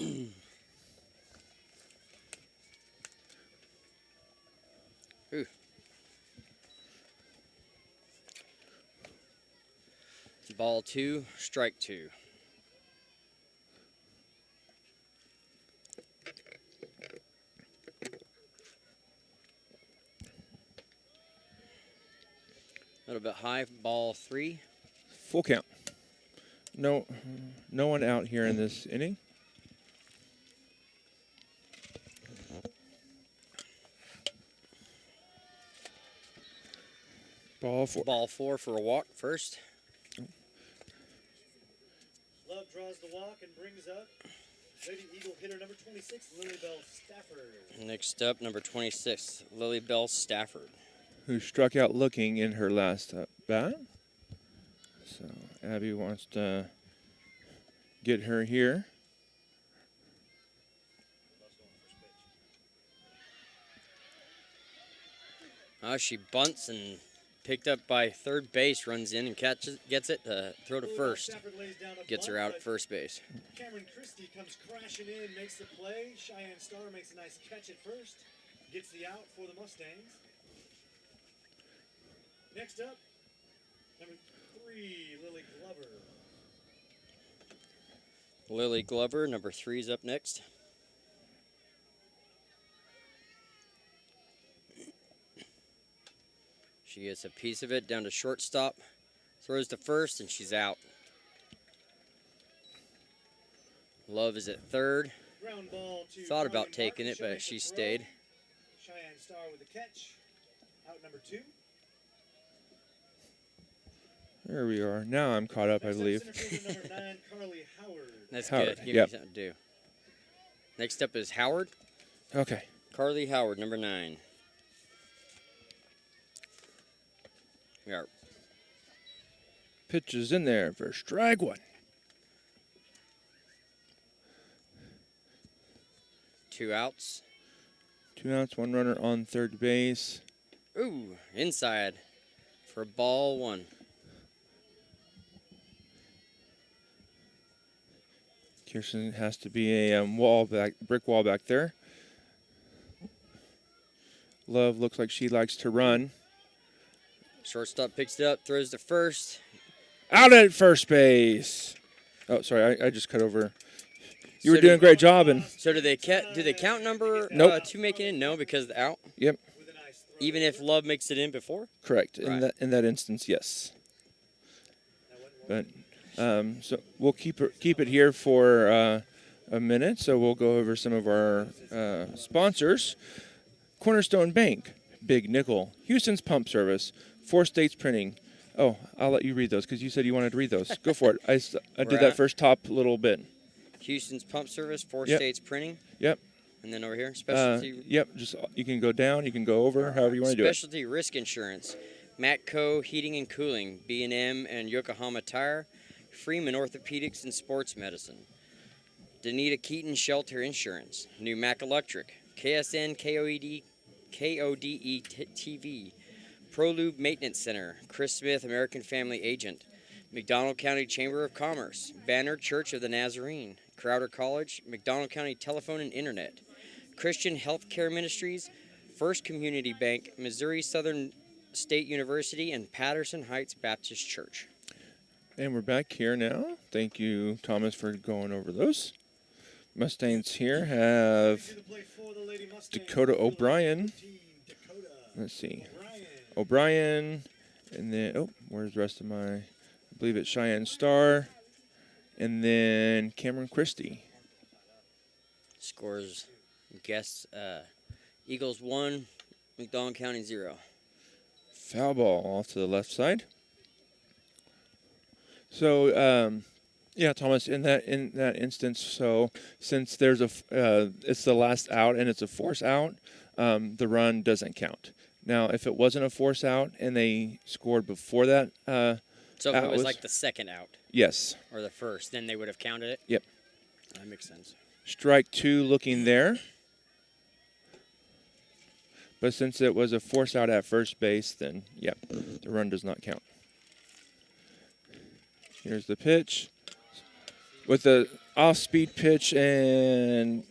Speaker 14: second.
Speaker 6: Ooh. Ball 2, strike 2. A little bit high, ball 3.
Speaker 1: Full count. No one out here in this inning. Ball 4.
Speaker 6: Ball 4 for a walk first.
Speaker 5: Love draws the walk and brings up Lady Eagle hitter number 26, Lilybell Stafford.
Speaker 6: Next up, number 26, Lilybell Stafford,
Speaker 1: who struck out looking in her last bat. So Abby wants to get her here.
Speaker 6: She bunts and picked up by third base, runs in and gets it to throw to first. Gets her out at first base.
Speaker 5: Cameron Christie comes crashing in, makes the play. Cheyenne Starr makes a nice catch at first. Gets the out for the Mustangs. Next up, number 3, Lily Glover.
Speaker 6: Lily Glover, number 3 is up next. She gets a piece of it down to shortstop, throws to first, and she's out. Love is at third.
Speaker 5: Ground ball to
Speaker 6: Thought about
Speaker 5: Carly
Speaker 6: taking it,
Speaker 5: Martin,
Speaker 6: but she stayed.
Speaker 5: Cheyenne Starr with the catch. Out number 2.
Speaker 1: There we are. Now I'm caught up, I believe.
Speaker 5: Number 9, Carly Howard.
Speaker 6: That's
Speaker 1: Howard,
Speaker 6: good. Give
Speaker 1: yep.
Speaker 6: me something to do. Next up is Howard.
Speaker 1: Okay.
Speaker 6: Carly Howard, number 9. We are.
Speaker 1: Pitch is in there for strike 1.
Speaker 6: 2 outs.
Speaker 1: 2 outs, 1 runner on third base.
Speaker 6: Ooh, inside for ball 1.
Speaker 1: Kirsten has to be a brick wall back there. Love looks like she likes to run.
Speaker 6: Shortstop picks it up, throws to first.
Speaker 1: Out at first base. Oh, sorry, I just cut over. You were doing a great job.
Speaker 6: So do they count number
Speaker 1: Nope.
Speaker 6: 2 making it? No, because of the out?
Speaker 1: Yep.
Speaker 6: Even if Love makes it in before?
Speaker 1: Correct.
Speaker 6: Right.
Speaker 1: In that instance, yes. But so we'll keep it here for a minute. So we'll go over some of our sponsors: Cornerstone Bank, Big Nickel, Houston's Pump Service, 4 States Printing. Oh, I'll let you read those because you said you wanted to read those. Go for it. I did that first top little bit.
Speaker 6: Houston's Pump Service, 4
Speaker 1: Yep.
Speaker 6: States Printing.
Speaker 1: Yep.
Speaker 6: And then over here, Specialty.
Speaker 1: Yep. Just you can go down, you can go over, however you want to do it.
Speaker 6: Specialty Risk Insurance, Matco Heating and Cooling, B&M and Yokohama Tire, Freeman Orthopedics and Sports Medicine, Danita Keaton Shelter Insurance, New Mac Electric, KSN KODE TV, ProLube Maintenance Center, Chris Smith American Family Agent, McDonald County Chamber of Commerce, Banner Church of the Nazarene, Crowder College, McDonald County Telephone and Internet, Christian Healthcare Ministries, First Community Bank, Missouri Southern State University, and Patterson Heights Baptist Church.
Speaker 1: And we're back here now. Thank you, Thomas, for going over those. Mustangs here have Dakota O'Brien. Let's see. O'Brien. And then, where's the rest of my, I believe it's Cheyenne Star. And then Cameron Christie.
Speaker 6: Scores, guess, Eagles 1, McDonald County 0.
Speaker 1: Foul ball off to the left side. So, yeah, Thomas, in that instance, so since there's it's the last out and it's a force out, the run doesn't count. Now, if it wasn't a force out and they scored before that,
Speaker 6: so if it was like the second out.
Speaker 1: Yes.
Speaker 6: Or the first, then they would have counted it?
Speaker 1: Yep.
Speaker 6: That makes sense.
Speaker 1: Strike 2 looking there. But since it was a force out at first base, then, yeah, the run does not count. Here's the pitch. With the off-speed pitch, and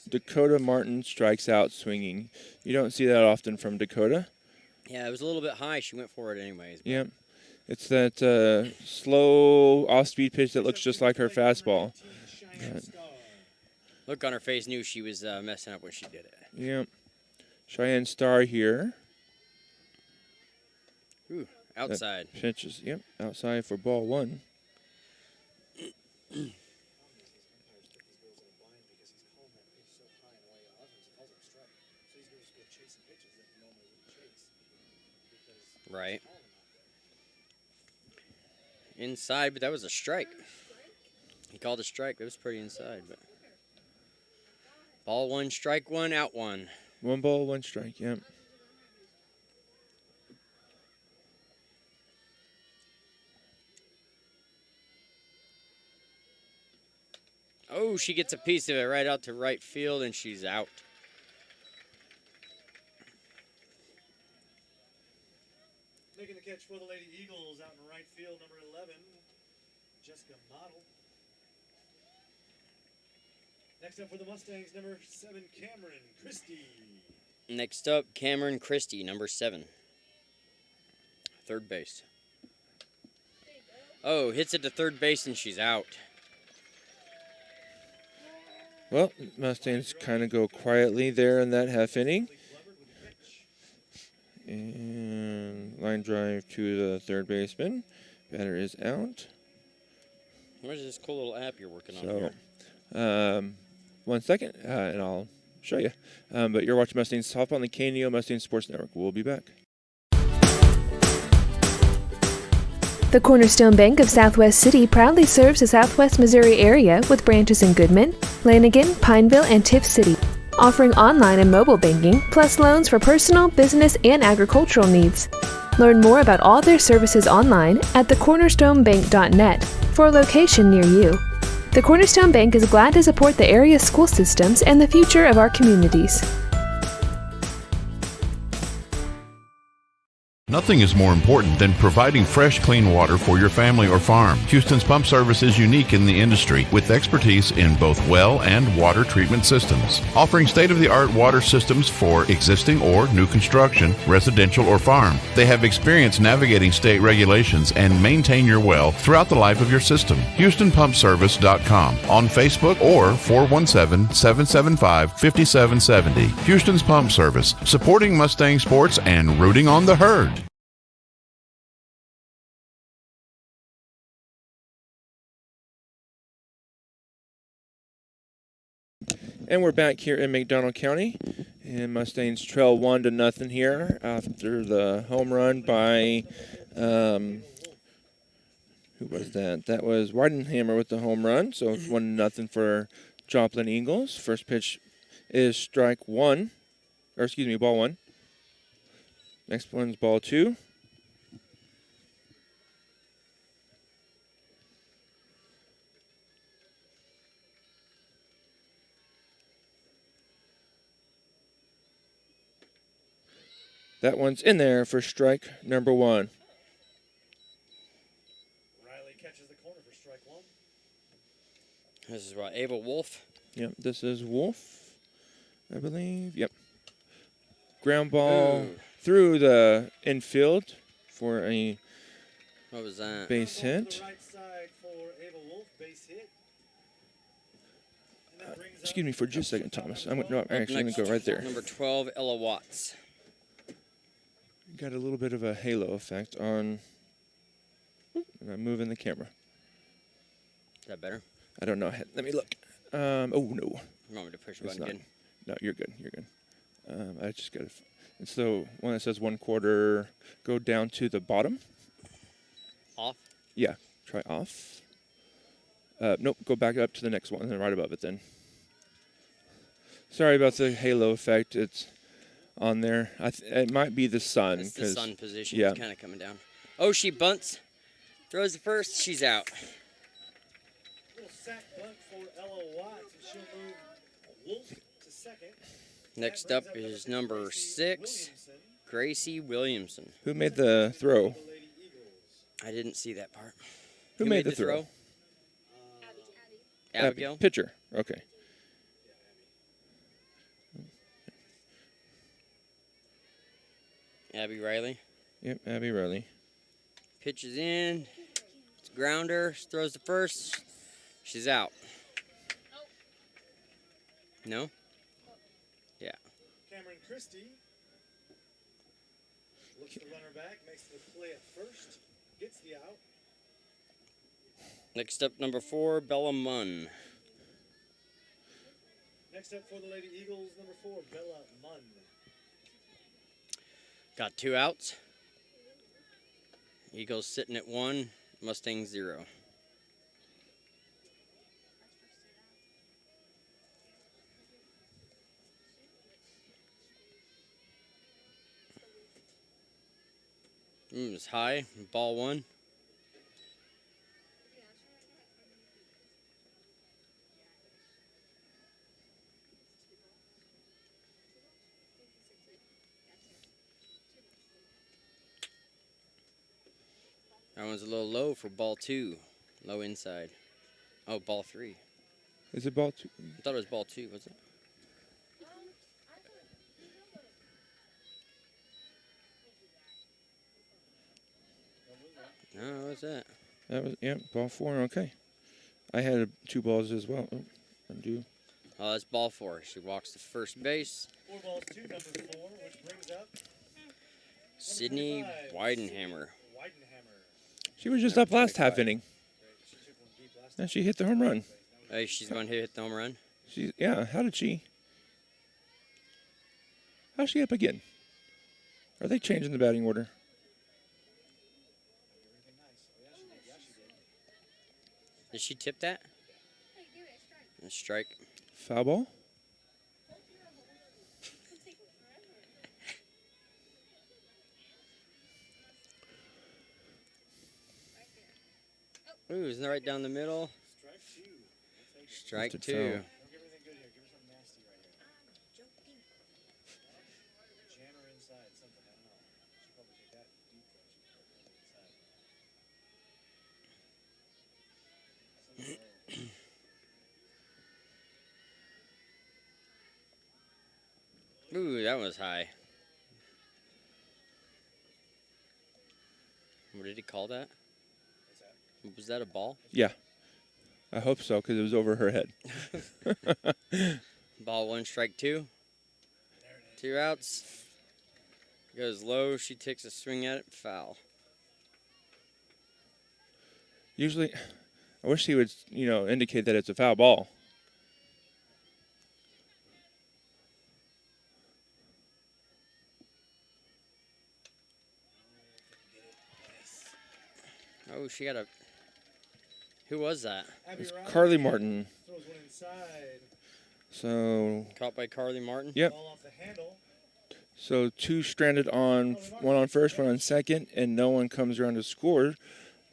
Speaker 1: Dakota Martin strikes out swinging. You don't see that often from Dakota.
Speaker 6: Yeah, it was a little bit high. She went for it anyways.
Speaker 1: Yep. It's that slow off-speed pitch that looks just like her fastball.
Speaker 6: Look on her face knew she was messing up when she did it.
Speaker 1: Yep. Cheyenne Star here.
Speaker 6: Ooh, outside.
Speaker 1: That pitch is, yep, outside for ball 1.
Speaker 6: Right. Inside, but that was a strike. He called a strike. It was pretty inside, but ball 1, strike 1, out 1.
Speaker 1: 1 ball, 1 strike, yep.
Speaker 6: Oh, she gets a piece of it right out to right field, and she's out.
Speaker 5: Making the catch for the Lady Eagles out in right field, number 11, Jessica Model. Next up for the Mustangs, number 7, Cameron Christie.
Speaker 6: Next up, Cameron Christie, number 7. Third base. Oh, hits it to third base, and she's out.
Speaker 1: Well, Mustangs kind of go quietly there in that half inning. And line drive to the third baseman. Batter is out.
Speaker 6: Where's this cool little app you're working on
Speaker 1: here? 1 second, and I'll show you. But you're watching Mustangs Softball on the KNEO Mustangs Sports Network. We'll be back.
Speaker 2: The Cornerstone Bank of Southwest City proudly serves the Southwest Missouri area with branches in Goodman, Lanigan, Pineville, and Tiff City, offering online and mobile banking, plus loans for personal, business, and agricultural needs. Learn more about all their services online at thecornerstonebank.net for a location near you. The Cornerstone Bank is glad to support the area's school systems and the future of our communities.
Speaker 8: Nothing is more important than providing fresh, clean water for your family or farm. Houston's Pump Service is unique in the industry with expertise in both well and water treatment systems, offering state-of-the-art water systems for existing or new construction, residential or farm. They have experience navigating state regulations and maintain your well throughout the life of your system. HoustonPumpService.com on Facebook or 417-775-5770. Houston's Pump Service, supporting Mustang sports and rooting on the herd.
Speaker 1: And we're back here in McDonald County, and Mustangs trail 1-0 here after the home run by, who was that? That was Weidenhammer with the home run, so it's 1-0 for Joplin Eagles. First pitch is ball 1. Next one's ball 2. That one's in there for strike number 1.
Speaker 5: Riley catches the corner for strike 1.
Speaker 6: This is what, Ava Wolf?
Speaker 1: Yep, this is Wolf, I believe. Yep. Ground ball through the infield for a
Speaker 6: what was that?
Speaker 1: Base hit.
Speaker 5: Right side for Ava Wolf, base hit.
Speaker 1: Excuse me for just a second, Thomas. I'm actually going to go right there.
Speaker 6: Number 12, Ella Watts.
Speaker 1: Got a little bit of a halo effect on. I'm moving the camera.
Speaker 6: Is that better?
Speaker 1: I don't know. Let me look. Oh, no.
Speaker 6: You want me to push the button again?
Speaker 1: No, you're good. You're good. I just got to. It's the one that says 1/4. Go down to the bottom.
Speaker 6: Off?
Speaker 1: Yeah. Try off. Nope. Go back up to the next one and then right above it then. Sorry about the halo effect. It's on there. It might be the sun.
Speaker 6: It's the sun position.
Speaker 1: Yeah.
Speaker 6: It's kind of coming down. Oh, she bunts. Throws the first. She's out.
Speaker 5: Little sack bunt for Ella Watts, and she'll move Wolf to second.
Speaker 6: Next up is number 6, Gracie Williamson.
Speaker 1: Who made the throw?
Speaker 6: I didn't see that part.
Speaker 1: Who made the throw?
Speaker 6: Abigail.
Speaker 1: Pitcher. Okay.
Speaker 6: Abby Riley.
Speaker 1: Yep, Abby Riley.
Speaker 6: Pitches in. It's a grounder. She throws the first. She's out. No? Yeah.
Speaker 5: Cameron Christie looks the runner back, makes the play at first, gets the out.
Speaker 6: Next up, number 4, Bella Munn.
Speaker 5: Next up for the Lady Eagles, number 4, Bella Munn.
Speaker 6: Got 2 outs. Eagles sitting at 1, Mustangs 0. It's high, ball 1. That one's a little low for ball 2. Low inside. Oh, ball 3.
Speaker 1: Is it ball 2?
Speaker 6: I thought it was ball 2, was it? No, what's that?
Speaker 1: That was, yeah, ball 4. Okay. I had 2 balls as well. Oh, undo.
Speaker 6: Oh, that's ball 4. She walks to first base.
Speaker 5: 4 balls to number 4, which brings up
Speaker 6: Sydney Weidenhammer.
Speaker 1: She was just up last half inning. And she hit the home run.
Speaker 6: Hey, she's going to hit the home run?
Speaker 1: Yeah, how did she? How's she up again? Are they changing the batting order?
Speaker 6: Did she tip that? A strike.
Speaker 1: Foul ball?
Speaker 6: Ooh, isn't that right down the middle? Strike 2.
Speaker 5: Jammer inside, something, I don't know. She'll probably take that.
Speaker 6: that was high. What did he call that? Was that a ball?
Speaker 1: Yeah. I hope so, because it was over her head.
Speaker 6: Ball 1, strike 2. 2 outs. Goes low. She takes a swing at it. Foul.
Speaker 1: Usually, I wish he would, indicate that it's a foul ball.
Speaker 6: Oh, she got a... Who was that?
Speaker 1: It's Carly Martin.
Speaker 5: Throws one inside.
Speaker 1: So...
Speaker 6: Caught by Carly Martin?
Speaker 1: Yep.
Speaker 5: Ball off the handle.
Speaker 1: So 2 stranded on, 1 on first, 1 on second, and no one comes around to score.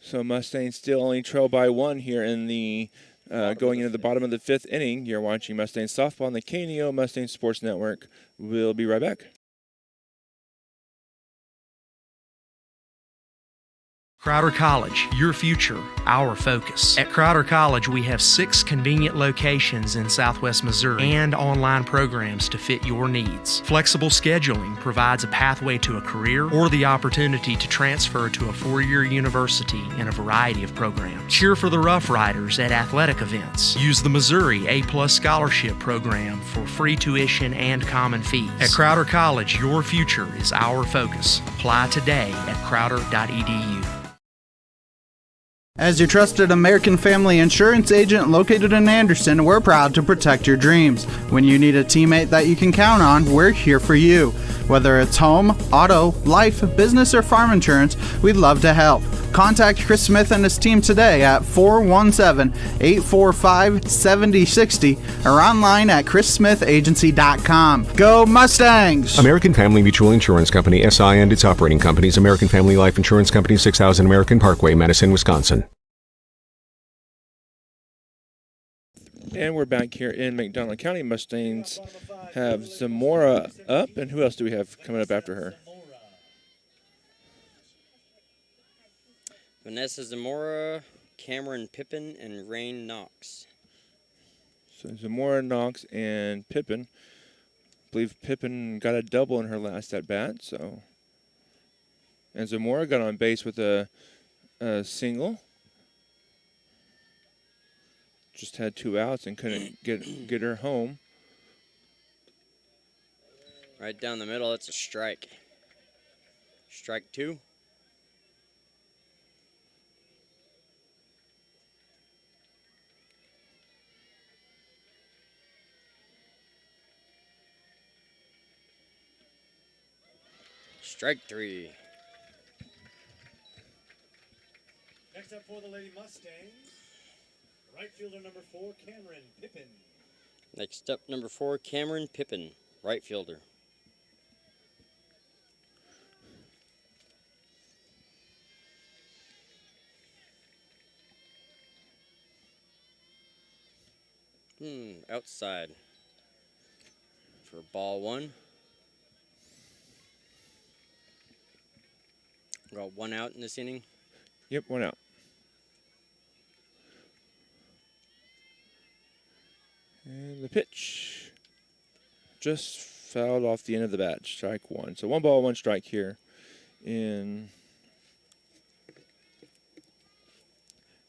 Speaker 1: So Mustangs still only trail by 1 here in the going into the bottom of the 5th inning. You're watching Mustangs softball on the KNEO Mustang Sports Network. We'll be right back.
Speaker 15: Crowder College, your future, our focus. At Crowder College, we have 6 convenient locations in Southwest Missouri and online programs to fit your needs. Flexible scheduling provides a pathway to a career or the opportunity to transfer to a 4-year university in a variety of programs. Cheer for the Rough Riders at athletic events. Use the Missouri A+ Scholarship Program for free tuition and common fees. At Crowder College, your future is our focus. Apply today at crowder.edu.
Speaker 3: As your trusted American Family Insurance agent located in Anderson, we're proud to protect your dreams. When you need a teammate that you can count on, we're here for you. Whether it's home, auto, life, business, or farm insurance, we'd love to help. Contact Chris Smith and his team today at 417-845-7060 or online at chrissmithagency.com. Go Mustangs!
Speaker 16: American Family Mutual Insurance Company, SI and its operating companies, American Family Life Insurance Company, 6000 American Parkway, Madison, Wisconsin.
Speaker 1: And we're back here in McDonald County. Mustangs have Zamora up. And who else do we have coming up after her?
Speaker 6: Vanessa Zamora, Cameron Pippin, and Rain Knox.
Speaker 1: So Zamora, Knox, and Pippin. I believe Pippin got a double in her last at-bat. So, and Zamora got on base with a single. Just had 2 outs and couldn't get her home.
Speaker 6: Right down the middle, it's a strike. Strike 2. Strike 3.
Speaker 5: Next up for the Lady Mustangs, right fielder number 4, Cameron Pippin.
Speaker 6: Next up, number 4, Cameron Pippin, right fielder. Outside for ball 1. Got 1 out in this inning.
Speaker 1: Yep, 1 out. And the pitch just fouled off the end of the bat, strike 1. So 1 ball, 1 strike here in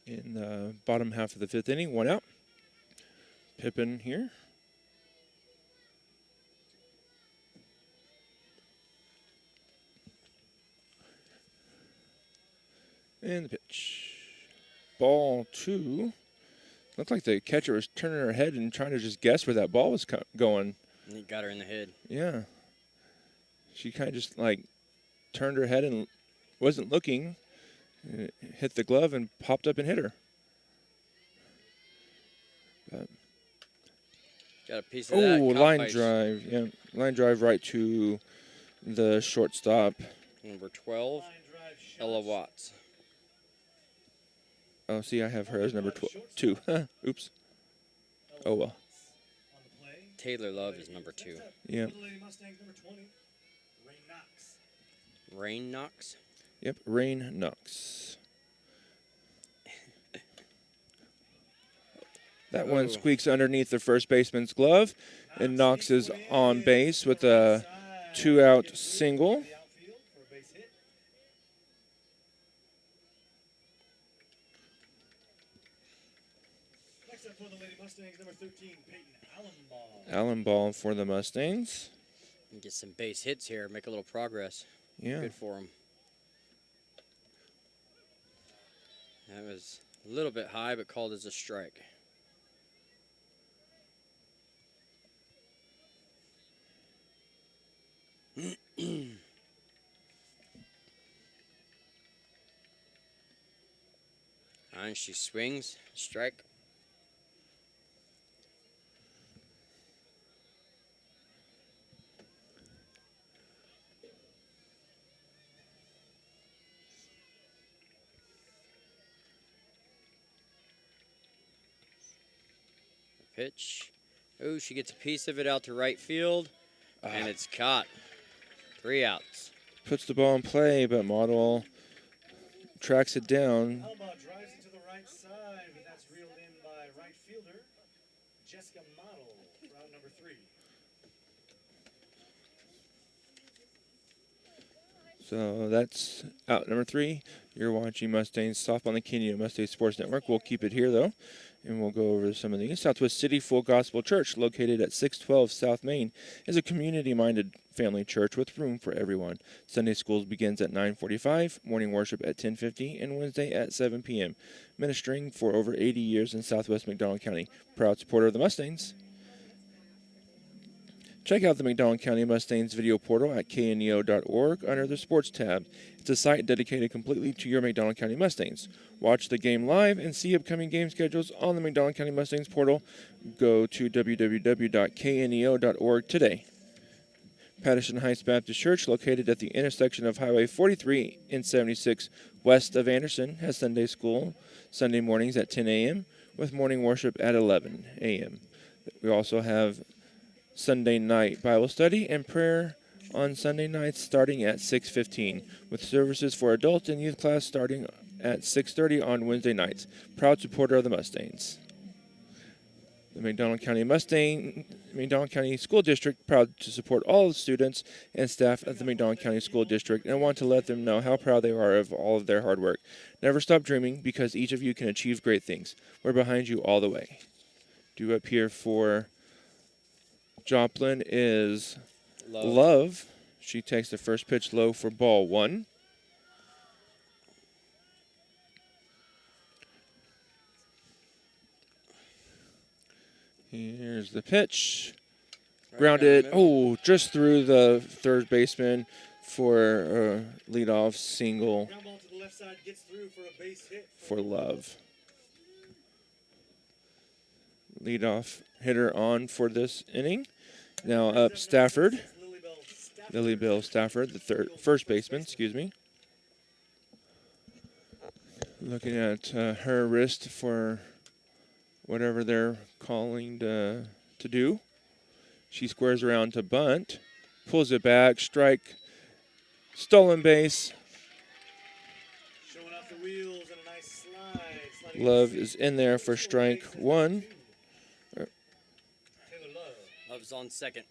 Speaker 1: the bottom half of the 5th inning. 1 out. Pippin here. And the pitch. Ball 2. Looked like the catcher was turning her head and trying to just guess where that ball was going.
Speaker 6: And he got her in the head.
Speaker 1: Yeah. She kind of just turned her head and wasn't looking. And hit the glove and popped up and hit her.
Speaker 6: Got a piece of that.
Speaker 1: Line drive. Yeah, line drive right to the shortstop.
Speaker 6: Number 12, Ella Watts.
Speaker 1: Oh, see, I have her as number 2. Oops. Oh, well.
Speaker 6: Taylor Love is number 2.
Speaker 1: Yeah.
Speaker 6: Rain Knox?
Speaker 1: Yep, Rain Knox. That one squeaks underneath the first baseman's glove, and Knox is on base with a 2-out single.
Speaker 5: Next up for the Lady Mustangs, number 13, Peyton Allenball.
Speaker 1: Allen ball for the Mustangs.
Speaker 6: And get some base hits here, make a little progress.
Speaker 1: Yeah.
Speaker 6: Good for him. That was a little bit high, but called as a strike. And she swings, strike. Pitch. Oh, she gets a piece of it out to right field, and it's caught. 3 outs.
Speaker 1: Puts the ball in play, but Model tracks it down.
Speaker 5: Allenball drives it to the right side, but that's reeled in by right fielder Jessica Model for out number 3.
Speaker 1: So that's out number 3. You're watching Mustangs softball on the Kenny Mustang Sports Network. We'll keep it here, though, and we'll go over some of these. Southwest City Full Gospel Church, located at 612 South Main, is a community-minded family church with room for everyone. Sunday schools begins at 9:45, morning worship at 10:50, and Wednesday at 7 p.m. Ministering for over 80 years in Southwest McDonald County. Proud supporter of the Mustangs. Check out the McDonald County Mustangs video portal at kneo.org under the Sports tab. It's a site dedicated completely to your McDonald County Mustangs. Watch the game live and see upcoming game schedules on the McDonald County Mustangs portal. Go to www.kneo.org today. Patterson Heights Baptist Church, located at the intersection of Highway 43 and 76 west of Anderson, has Sunday school Sunday mornings at 10 a.m. with morning worship at 11 a.m. We also have Sunday night Bible study and prayer on Sunday nights starting at 6:15, with services for adults and youth class starting at 6:30 on Wednesday nights. Proud supporter of the Mustangs. The McDonald County School District, proud to support all the students and staff at the McDonald County School District, and want to let them know how proud they are of all of their hard work. Never stop dreaming, because each of you can achieve great things. We're behind you all the way. Due up here for Joplin is Love. She takes the first pitch low for ball 1. Here's the pitch. Grounded. Oh, just through the third baseman for a leadoff single
Speaker 5: Ground ball to the left side, gets through for a base hit
Speaker 1: for Love. Leadoff hitter on for this inning. Now up Stafford. Lilybell Stafford, the first baseman, excuse me. Looking at her wrist for whatever they're calling to do. She squares around to bunt, pulls it back, strike, stolen base.
Speaker 5: Showing off the wheels and a nice slide.
Speaker 1: Love is in there for strike 1.
Speaker 6: Love's on second.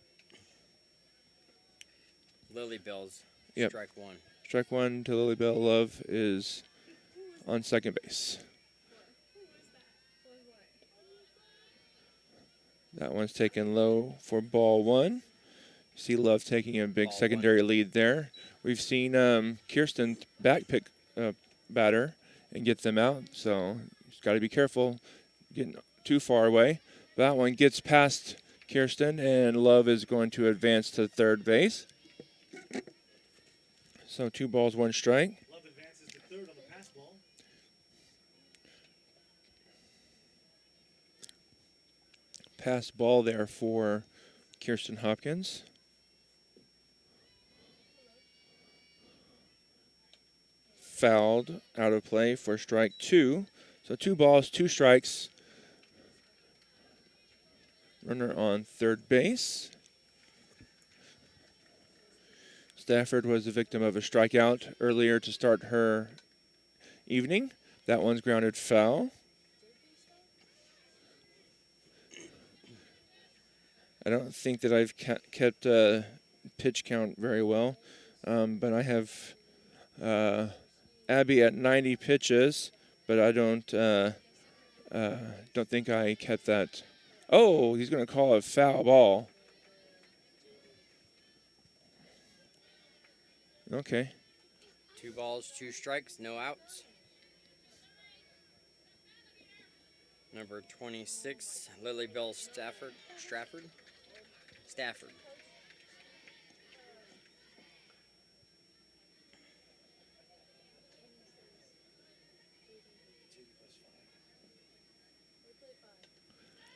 Speaker 6: Lilybell's
Speaker 1: Yep.
Speaker 6: strike 1.
Speaker 1: Strike 1 to Lilybell. Love is on second base. That one's taken low for ball 1. See Love taking a big secondary lead there. We've seen Kirsten backpick batter and get them out, so just got to be careful getting too far away. That one gets past Kirsten, and Love is going to advance to third base. So 2 balls, 1 strike.
Speaker 5: Love advances to third on the pass ball.
Speaker 1: Pass ball there for Kirsten Hopkins. Fouled, out of play for strike 2. So 2 balls, 2 strikes. Runner on third base. Stafford was the victim of a strikeout earlier to start her evening. That one's grounded foul. I don't think that I've kept pitch count very well. But I have Abby at 90 pitches, but I don't think I kept that. Oh, he's going to call a foul ball. Okay.
Speaker 6: 2 balls, 2 strikes, no outs. Number 26, Lily Bell Stafford.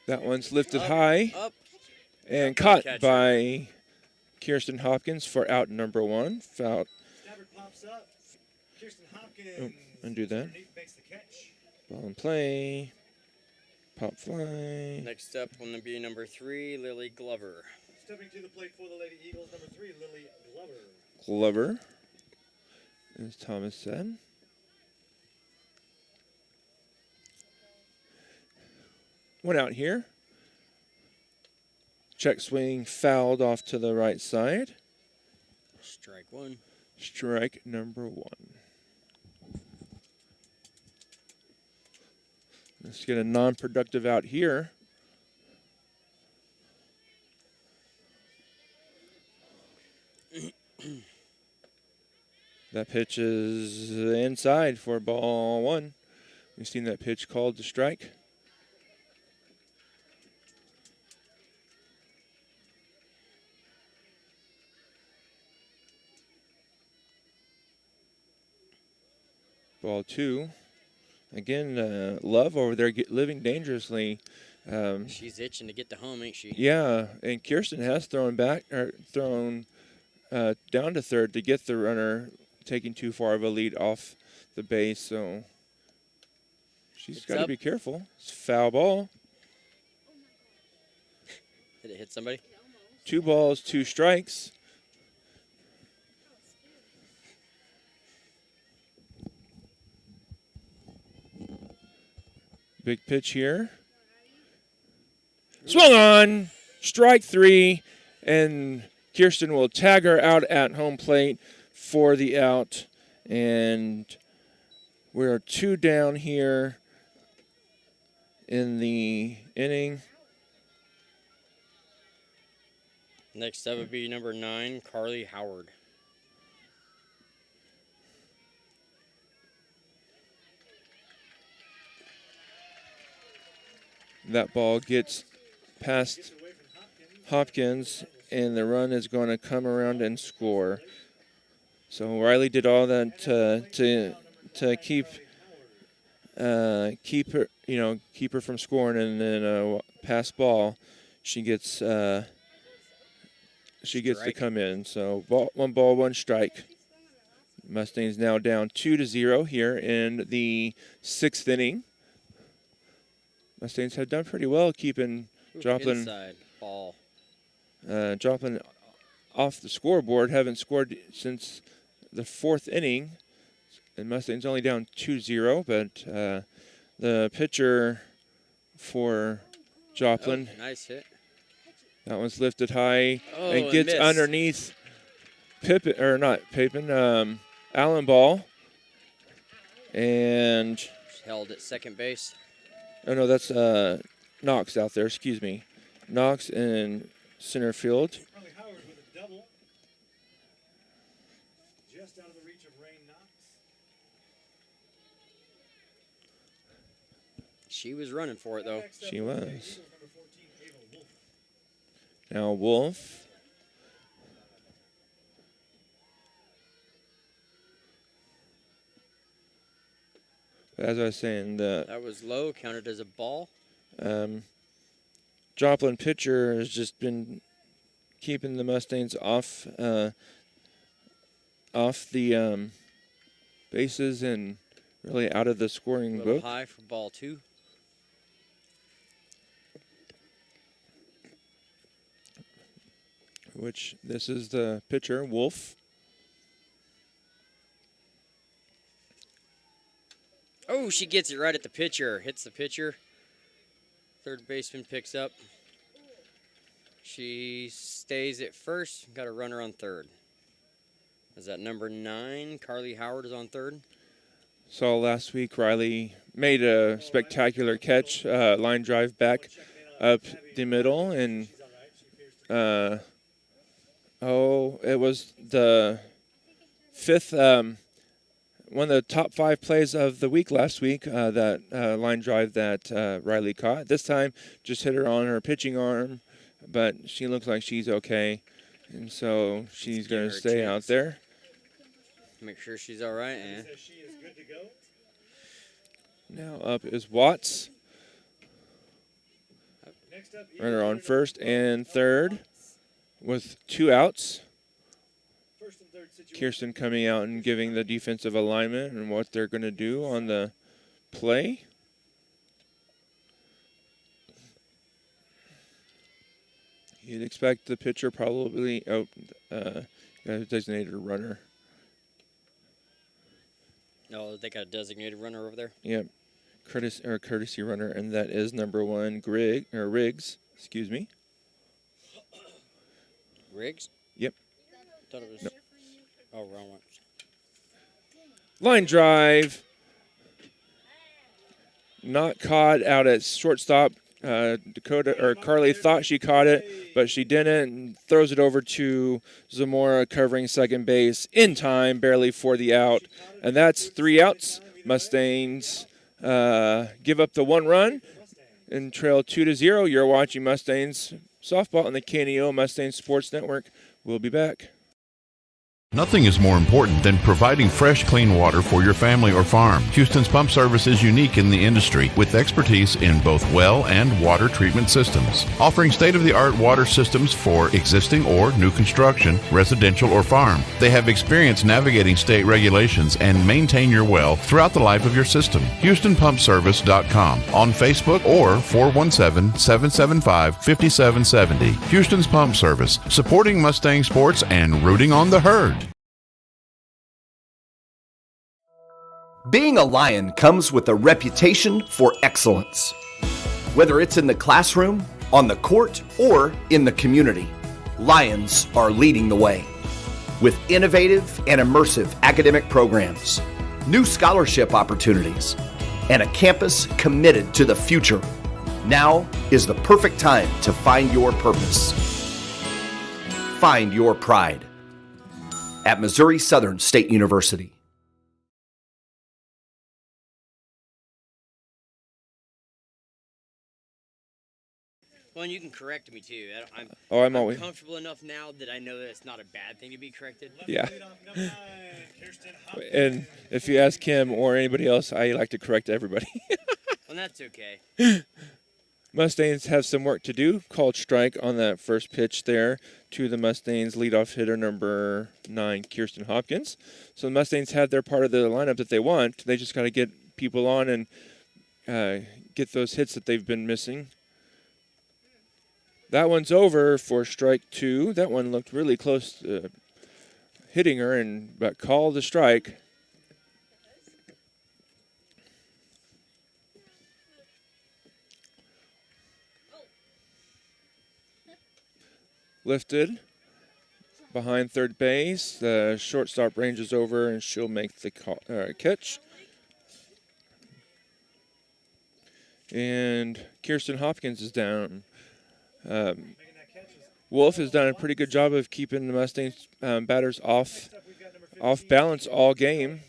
Speaker 1: That one's lifted high
Speaker 6: Up.
Speaker 1: and
Speaker 6: Up
Speaker 1: caught
Speaker 6: catcher.
Speaker 1: by Kirsten Hopkins for out number 1. Foul.
Speaker 5: Stafford pops up. Kirsten Hopkins.
Speaker 1: Oh, undo that.
Speaker 5: underneath makes the catch.
Speaker 1: Ball in play. Pop fly.
Speaker 6: Next up will be number 3, Lily Glover.
Speaker 5: Stepping to the plate for the Lady Eagles, number 3, Lily Glover.
Speaker 1: Glover, as Thomas said. One out here. Check swing fouled off to the right side.
Speaker 6: Strike 1.
Speaker 1: Strike number 1. Let's get a non-productive out here. That pitch is inside for ball 1. We've seen that pitch called to strike. Ball 2. Again, Love over there living dangerously.
Speaker 6: She's itching to get to home, ain't she?
Speaker 1: Yeah, and Kirsten has thrown down to third to get the runner taking too far of a lead off the base, so she's got to be careful. It's a foul ball.
Speaker 6: Did it hit somebody?
Speaker 1: 2 balls, 2 strikes. Big pitch here. Swung on. Strike 3. And Kirsten will tag her out at home plate for the out. And we're 2 down here in the inning.
Speaker 6: Next up would be number 9, Carly Howard.
Speaker 1: That ball gets past Hopkins, and the run is going to come around and score. So Riley did all that to keep her from scoring, and then a pass ball, she gets to come in. So 1 ball, 1 strike. Mustangs now down 2-0 here in the 6th inning. Mustangs have done pretty well keeping Joplin
Speaker 6: Inside ball.
Speaker 1: Joplin off the scoreboard. Haven't scored since the 4th inning. And Mustangs only down 2-0, but the pitcher for Joplin.
Speaker 6: Oh, nice hit.
Speaker 1: That one's lifted high and
Speaker 6: and
Speaker 1: gets
Speaker 6: missed.
Speaker 1: underneath Allen Ball. And
Speaker 6: Held at second base.
Speaker 1: oh no, that's Knox out there. Excuse me, Knox in center field.
Speaker 5: Carly Howard with a double. Just out of the reach of Rain Knox.
Speaker 6: She was running for it, though.
Speaker 1: She was. Now Wolf. As I was saying,
Speaker 6: That was low, counted as a ball.
Speaker 1: Joplin pitcher has just been keeping the Mustangs off the bases and really out of the scoring
Speaker 6: A little
Speaker 1: book.
Speaker 6: high for ball 2.
Speaker 1: Which this is the pitcher, Wolf.
Speaker 6: Oh, she gets it right at the pitcher. Hits the pitcher. Third baseman picks up. She stays at first. Got a runner on third. Is that number 9? Carly Howard is on third.
Speaker 1: Saw last week Riley made a spectacular catch, line drive back up the middle, and it was the fifth, one of the top 5 plays of the week last week, that line drive that Riley caught. This time, just hit her on her pitching arm, but she looks like she's okay, and so she's going to stay out there.
Speaker 6: Make sure she's all right. Eh?
Speaker 1: Now up is Watts. Runner on first and third with 2 outs. Kirsten coming out and giving the defensive alignment and what they're going to do on the play. You'd expect the pitcher probably got a designated runner.
Speaker 6: Oh, they got a designated runner over there?
Speaker 1: Yep. Courtesy runner, and that is number 1, Riggs. Excuse me.
Speaker 6: Riggs?
Speaker 1: Yep.
Speaker 6: Thought it was.
Speaker 1: No.
Speaker 6: Oh, wrong one.
Speaker 1: Line drive. Not caught out at shortstop. Carly thought she caught it, but she didn't, and throws it over to Zamora covering second base in time, barely for the out. And that's 3 outs. Mustangs give up the 1 run and trail 2-0. You're watching Mustangs softball on the KNEO Mustangs Sports Network. We'll be back.
Speaker 8: Nothing is more important than providing fresh, clean water for your family or farm. Houston's Pump Service is unique in the industry with expertise in both well and water treatment systems, offering state-of-the-art water systems for existing or new construction, residential or farm. They have experience navigating state regulations and maintain your well throughout the life of your system. HoustonPumpService.com on Facebook or 417-775-5770. Houston's Pump Service, supporting Mustang sports and rooting on the herd.
Speaker 13: Being a Lion comes with a reputation for excellence. Whether it's in the classroom, on the court, or in the community, Lions are leading the way. With innovative and immersive academic programs, new scholarship opportunities, and a campus committed to the future, now is the perfect time to find your purpose. Find your pride at Missouri Southern State University.
Speaker 6: Well, and you can correct me too. I'm
Speaker 1: always
Speaker 6: comfortable enough now that I know that it's not a bad thing to be corrected.
Speaker 1: Yeah. And if you ask Kim or anybody else, I like to correct everybody.
Speaker 6: Well, that's okay.
Speaker 1: Mustangs have some work to do. Called strike on that first pitch there to the Mustangs leadoff hitter number 9, Kirsten Hopkins. So the Mustangs have their part of the lineup that they want. They just got to get people on and get those hits that they've been missing. That one's over for strike 2. That one looked really close to hitting her, but called the strike. Lifted behind third base. The shortstop ranges over, and she'll make the catch. And Kirsten Hopkins is down. Wolf has done a pretty good job of keeping the Mustangs batters off balance all game.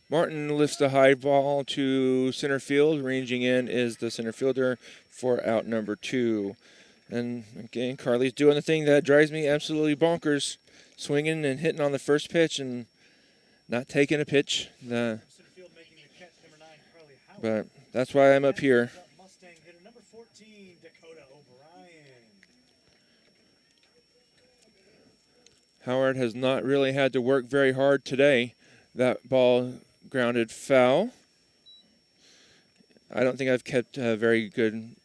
Speaker 1: Martin lifts the high ball to center field. Ranging in is the center fielder for out number 2. And again, Carly's doing the thing that drives me absolutely bonkers, swinging and hitting on the first pitch and not taking a pitch. But that's why I'm up here. Howard has not really had to work very hard today. That ball grounded foul. I don't think I've kept a very good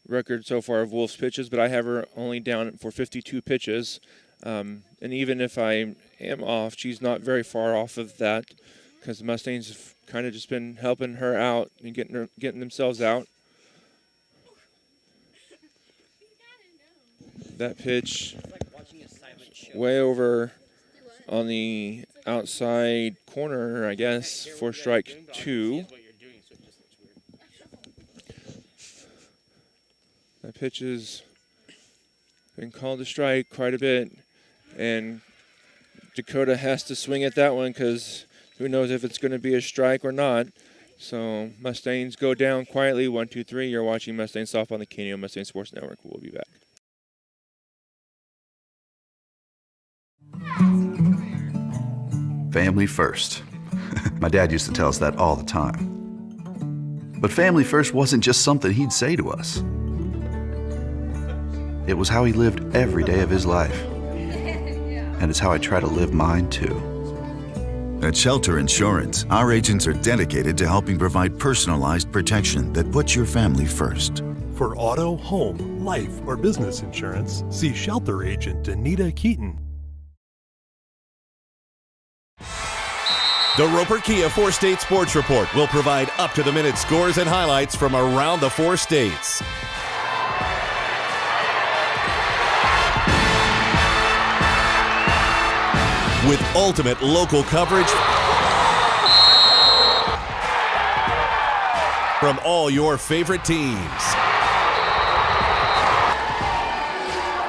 Speaker 1: record so far of Wolf's pitches, but I have her only down for 52 pitches. And even if I am off, she's not very far off of that because the Mustangs have kind of just been helping her out and getting themselves out. That pitch way over on the outside corner, I guess, for strike 2. That pitch has been called a strike quite a bit, and Dakota has to swing at that one because who knows if it's going to be a strike or not. So Mustangs go down quietly, 1-2-3. You're watching Mustang Softball on the KNO Mustang Sports Network. We'll be back.
Speaker 17: Family first. My dad used to tell us that all the time. But family first wasn't just something he'd say to us. It was how he lived every day of his life. And it's how I try to live mine too.
Speaker 18: At Shelter Insurance, our agents are dedicated to helping provide personalized protection that puts your family first.
Speaker 19: For auto, home, life, or business insurance, see Shelter Agent Anita Keaton.
Speaker 11: The Roper Kia 4-State Sports Report will provide up-to-the-minute scores and highlights from around the 4 states. With ultimate local coverage from all your favorite teams.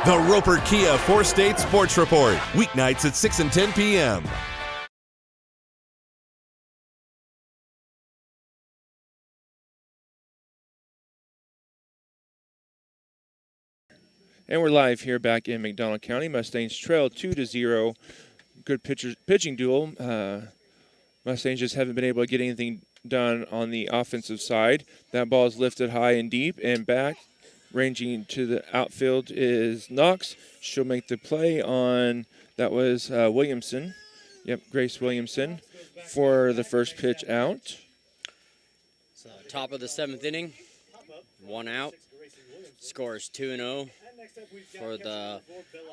Speaker 11: The Roper Kia 4-State Sports Report, weeknights at 6 and 10 p.m.
Speaker 1: And we're live here back in McDonald County. Mustangs trail 2-0. Good pitching duel. Mustangs just haven't been able to get anything done on the offensive side. That ball is lifted high and deep and back. Ranging to the outfield is Knox. She'll make the play on, that was Williamson. Yep, Grace Williamson for the first pitch out.
Speaker 6: So top of the 7th inning, 1 out. Score is 2-0 for the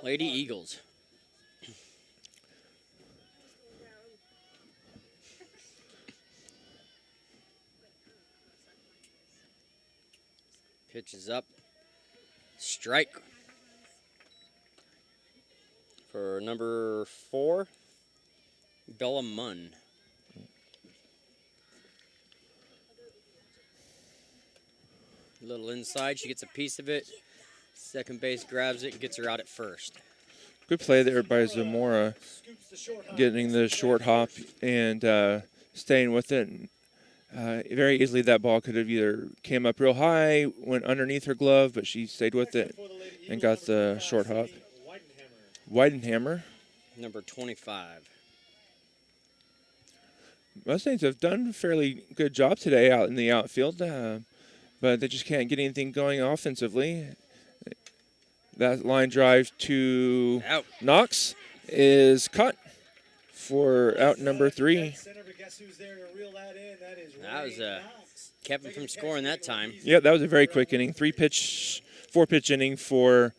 Speaker 6: Lady Eagles. Pitch is up. Strike for number 4, Bella Munn. A little inside, she gets a piece of it. Second base grabs it and gets her out at first.
Speaker 1: Good play there by Zamora, getting the short hop and staying with it. Very easily that ball could have either came up real high, went underneath her glove, but she stayed with it and got the short hop. Weidenhammer.
Speaker 6: Number 25.
Speaker 1: Mustangs have done a fairly good job today out in the outfield, but they just can't get anything going offensively. That line drive to Knox is caught for out number 3.
Speaker 6: That was kept him from scoring that time.
Speaker 1: Yeah, that was a very quick inning. 4-pitch inning for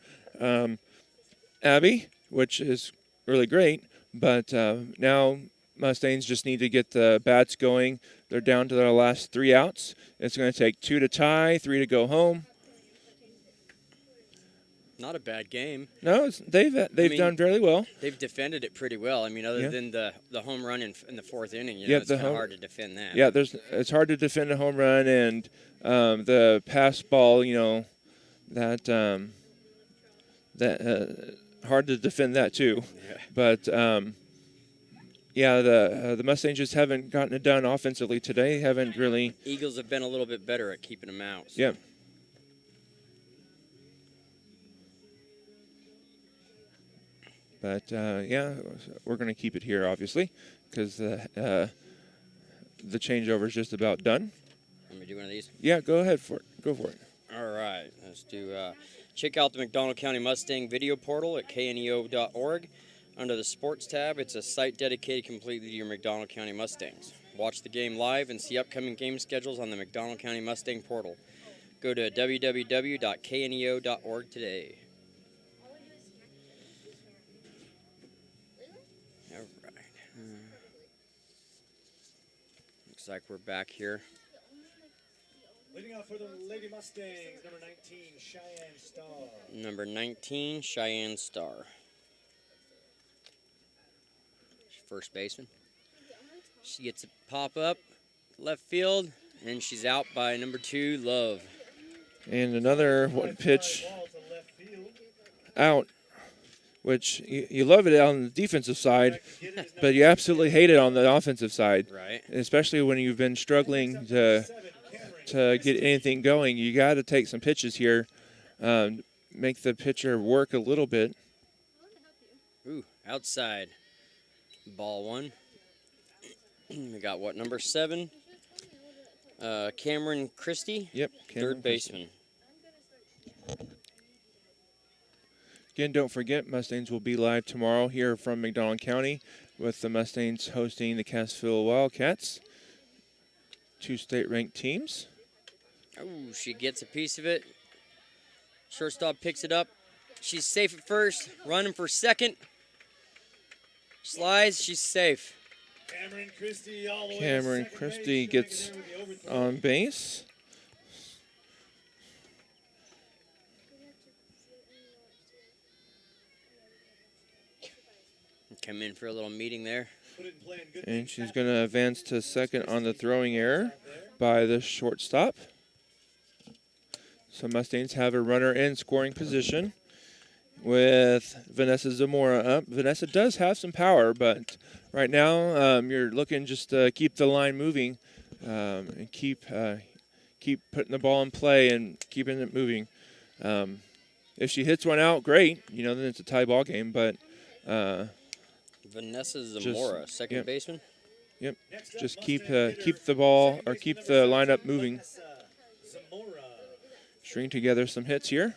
Speaker 1: Abby, which is really great. But now Mustangs just need to get the bats going. They're down to their last 3 outs. It's going to take 2 to tie, 3 to go home.
Speaker 6: Not a bad game.
Speaker 1: No, they've done fairly well.
Speaker 6: They've defended it pretty well. I mean, other than the home run in the 4th inning, it's kind of hard to defend that.
Speaker 1: Yeah, it's hard to defend a home run, and the pass ball, that hard to defend that too.
Speaker 6: Yeah.
Speaker 1: But the Mustangs just haven't gotten it done offensively today. Haven't really.
Speaker 6: Eagles have been a little bit better at keeping them out. So.
Speaker 1: Yeah. But, we're going to keep it here, obviously, because the changeover is just about done.
Speaker 6: Let me do one of these?
Speaker 1: Yeah, go ahead for it. Go for it.
Speaker 6: All right. Let's do check out the McDonald County Mustang video portal at kneo.org. Under the Sports tab, it's a site dedicated completely to your McDonald County Mustangs. Watch the game live and see upcoming game schedules on the McDonald County Mustang portal. Go to www.kneo.org today. Looks like we're back here.
Speaker 5: Leading off for the Lady Mustangs, number 19, Cheyenne Star.
Speaker 6: Number 19, Cheyenne Star. First baseman. She gets a pop up, left field, and she's out by number 2, Love.
Speaker 1: And another one pitch out, which you love it on the defensive side, but you absolutely hate it on the offensive side.
Speaker 6: Right.
Speaker 1: Especially when you've been struggling to get anything going. You got to take some pitches here, make the pitcher work a little bit.
Speaker 6: Ooh, outside. Ball 1. We got what, number 7? Cameron Christie.
Speaker 1: Yep, Cameron
Speaker 6: third baseman.
Speaker 1: Again, don't forget, Mustangs will be live tomorrow here from McDonald County with the Mustangs hosting the Cassville Wildcats, 2 state-ranked teams.
Speaker 6: Oh, she gets a piece of it. Shortstop picks it up. She's safe at first, running for second. Slides, she's safe.
Speaker 5: Cameron Christie all the way
Speaker 1: Cameron
Speaker 5: to second
Speaker 1: Christie
Speaker 5: base.
Speaker 1: gets on base.
Speaker 6: Come in for a little meeting there.
Speaker 1: And she's going to advance to second on the throwing error by the shortstop. So Mustangs have a runner in scoring position with Vanessa Zamora up. Vanessa does have some power, but right now you're looking just to keep the line moving and keep putting the ball in play and keeping it moving. If she hits one out, great. You know, then it's a tie ball game, but
Speaker 6: Vanessa Zamora, second baseman.
Speaker 1: Yep. Just keep the ball or keep the lineup moving. String together some hits here.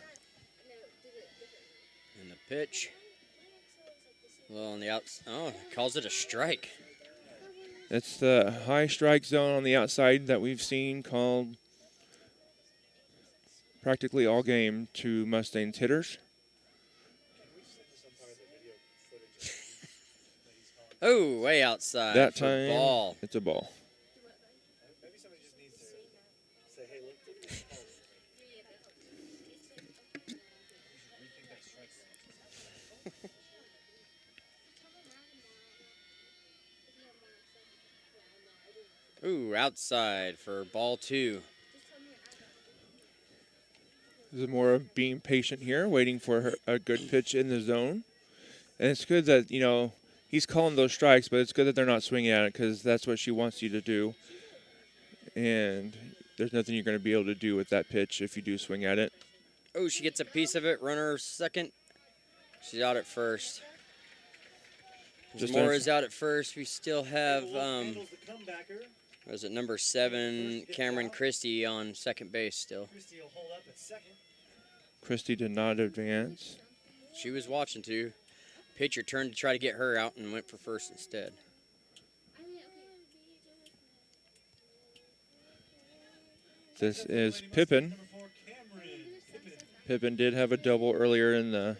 Speaker 6: And the pitch. Well, on the outside. Oh, calls it a strike.
Speaker 1: It's the high strike zone on the outside that we've seen called practically all game to Mustangs hitters.
Speaker 6: Oh, way outside.
Speaker 1: That
Speaker 6: for
Speaker 1: time,
Speaker 6: ball.
Speaker 1: it's a ball.
Speaker 6: Ooh, outside for ball 2.
Speaker 1: Zamora being patient here, waiting for a good pitch in the zone. And it's good that, you know, he's calling those strikes, but it's good that they're not swinging at it because that's what she wants you to do. And there's nothing you're going to be able to do with that pitch if you do swing at it.
Speaker 6: Oh, she gets a piece of it. Runner second. She's out at first. Zamora's out at first. We still have, what is it, number 7, Cameron Christie on second base still.
Speaker 1: Christie did not advance.
Speaker 6: She was watching too. Pitcher turned to try to get her out and went for first instead.
Speaker 1: This is Pippin. Pippin did have a double earlier in the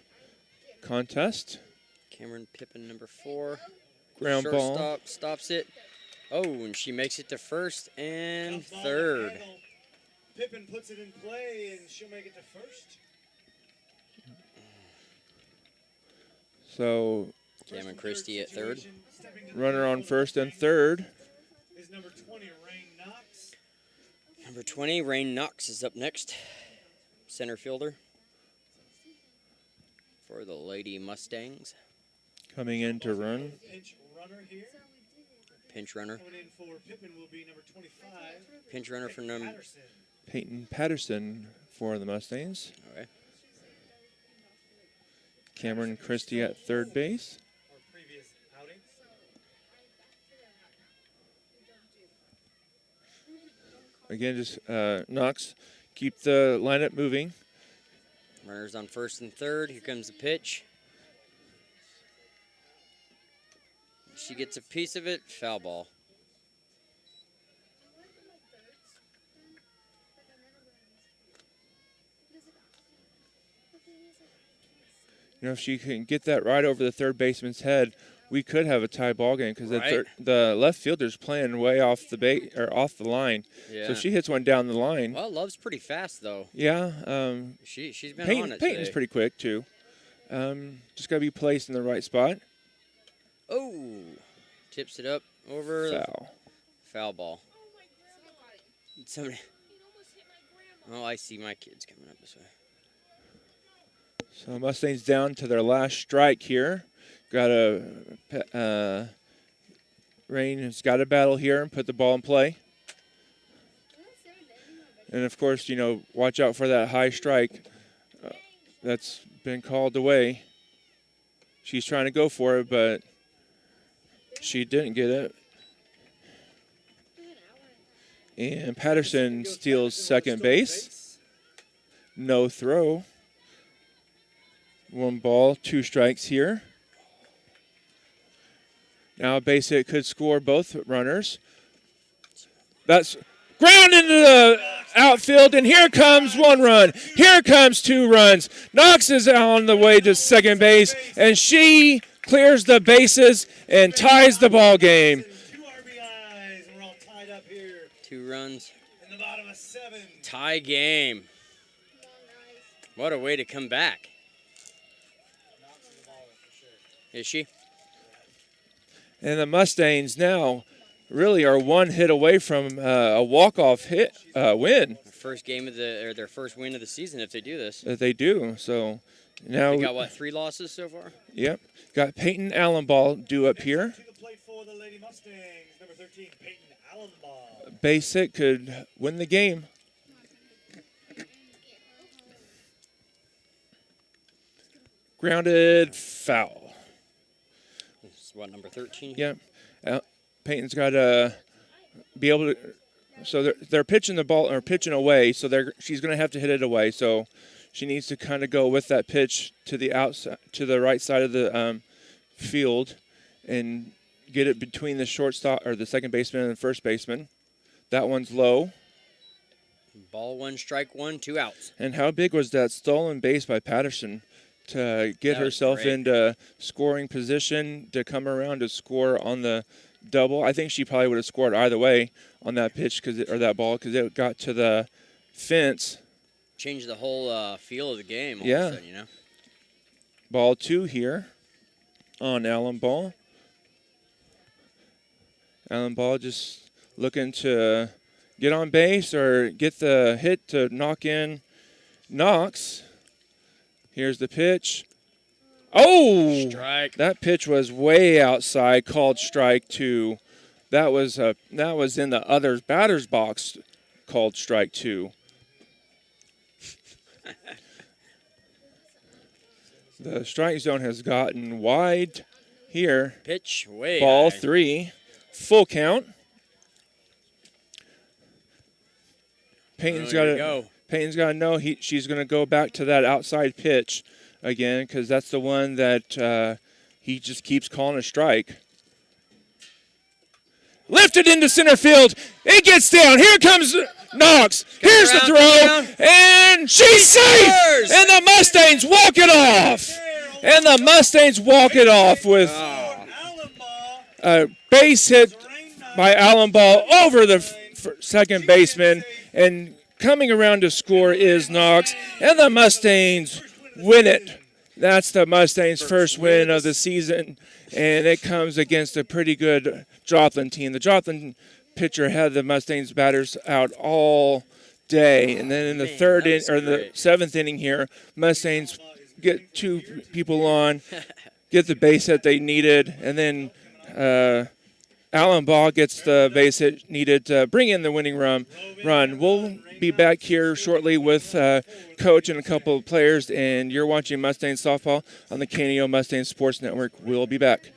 Speaker 1: contest.
Speaker 6: Cameron Pippin, number 4.
Speaker 1: Ground ball.
Speaker 6: Shortstop stops it. Oh, and she makes it to first and third.
Speaker 5: Pippin puts it in play, and she'll make it to first.
Speaker 1: So
Speaker 6: Cameron Christie at third.
Speaker 1: Runner on first and third.
Speaker 5: Is number 20, Rain Knox.
Speaker 6: Number 20, Rain Knox is up next. Center fielder for the Lady Mustangs.
Speaker 1: Coming in to run.
Speaker 5: Pinch runner here.
Speaker 6: Pinch runner.
Speaker 5: Coming in for Pippin will be number 25.
Speaker 6: Pinch runner for number
Speaker 1: Peyton Patterson for the Mustangs.
Speaker 6: Okay.
Speaker 1: Cameron Christie at third base.
Speaker 5: Our previous outing.
Speaker 1: Again, just Knox, keep the lineup moving.
Speaker 6: Runners on first and third. Here comes the pitch. She gets a piece of it. Foul ball.
Speaker 1: You know, if she can get that right over the third baseman's head, we could have a tie ball game because
Speaker 6: Right.
Speaker 1: the left fielder's playing way off the off the line.
Speaker 6: Yeah.
Speaker 1: So if she hits one down the line.
Speaker 6: Well, Love's pretty fast though.
Speaker 1: Yeah.
Speaker 6: She's been
Speaker 1: Peyton,
Speaker 6: on it
Speaker 1: Peyton's
Speaker 6: today.
Speaker 1: pretty quick too. Just got to be placed in the right spot.
Speaker 6: Oh, tips it up over
Speaker 1: Foul.
Speaker 6: Foul ball. Somebody. Oh, I see my kids coming up this way.
Speaker 1: So Mustangs down to their last strike here. Got a Rain has got a battle here and put the ball in play. And of course, watch out for that high strike. That's been called away. She's trying to go for it, but she didn't get it. And Patterson steals second base. No throw. 1 ball, 2 strikes here. Now a base hit could score both runners. That's ground into the outfield, and here comes 1 run. Here comes 2 runs. Knox is on the way to second base, and she clears the bases and ties the ball game.
Speaker 5: 2 RBIs, and we're all tied up here.
Speaker 6: 2 runs.
Speaker 5: In the bottom of 7.
Speaker 6: Tie game. What a way to come back. Is she?
Speaker 1: And the Mustangs now really are 1 hit away from a walk-off hit win.
Speaker 6: First game of their first win of the season if they do this.
Speaker 1: That they do. So now
Speaker 6: They got 3 losses so far?
Speaker 1: Yep. Got Peyton Allenball due up here.
Speaker 5: To the plate for the Lady Mustangs, number 13, Peyton Allenball.
Speaker 1: Base hit could win the game. Grounded foul.
Speaker 6: This is what, number 13?
Speaker 1: Yep. Peyton's got to be able to. So they're pitching the ball or pitching away. So she's going to have to hit it away. So she needs to kind of go with that pitch to the outside, to the right side of the field, and get it between the shortstop or the second baseman and the first baseman. That one's low.
Speaker 6: Ball 1, strike 1, 2 outs.
Speaker 1: And how big was that stolen base by Patterson to get
Speaker 6: That was
Speaker 1: herself
Speaker 6: great.
Speaker 1: into scoring position to come around to score on the double? I think she probably would have scored either way on that pitch or that ball because it got to the fence.
Speaker 6: Changed the whole feel of the game all
Speaker 1: Yeah.
Speaker 6: of a sudden,
Speaker 1: Ball 2 here on Allen Ball. Allen Ball just looking to get on base or get the hit to knock in Knox. Here's the pitch. Oh!
Speaker 6: Strike.
Speaker 1: That pitch was way outside, called strike 2. That was in the other batter's box, called strike 2. The strike zone has gotten wide here.
Speaker 6: Pitch way
Speaker 1: Ball
Speaker 6: high.
Speaker 1: 3. Full count. Peyton's got to know she's going to go back to that outside pitch again because that's the one that he just keeps calling a strike. Lifted into center field. It gets down. Here comes Knox. Here's the throw. And she's safe. And the Mustangs walk it off. And the Mustangs walk it off with a base hit by Allenball over the second baseman. And coming around to score is Knox. And the Mustangs win it. That's the Mustangs' first win of the season. And it comes against a pretty good Joplin team. the Joplin pitcher had the Mustangs batters out all day. And then in the the 7th inning here, Mustangs get 2 people on, get the base hit they needed, and then Allenball gets the base hit needed to bring in the winning run. We'll be back here shortly with Coach and a couple of players, and you're watching Mustangs softball on the KNEO Mustangs Sports Network. We'll be back.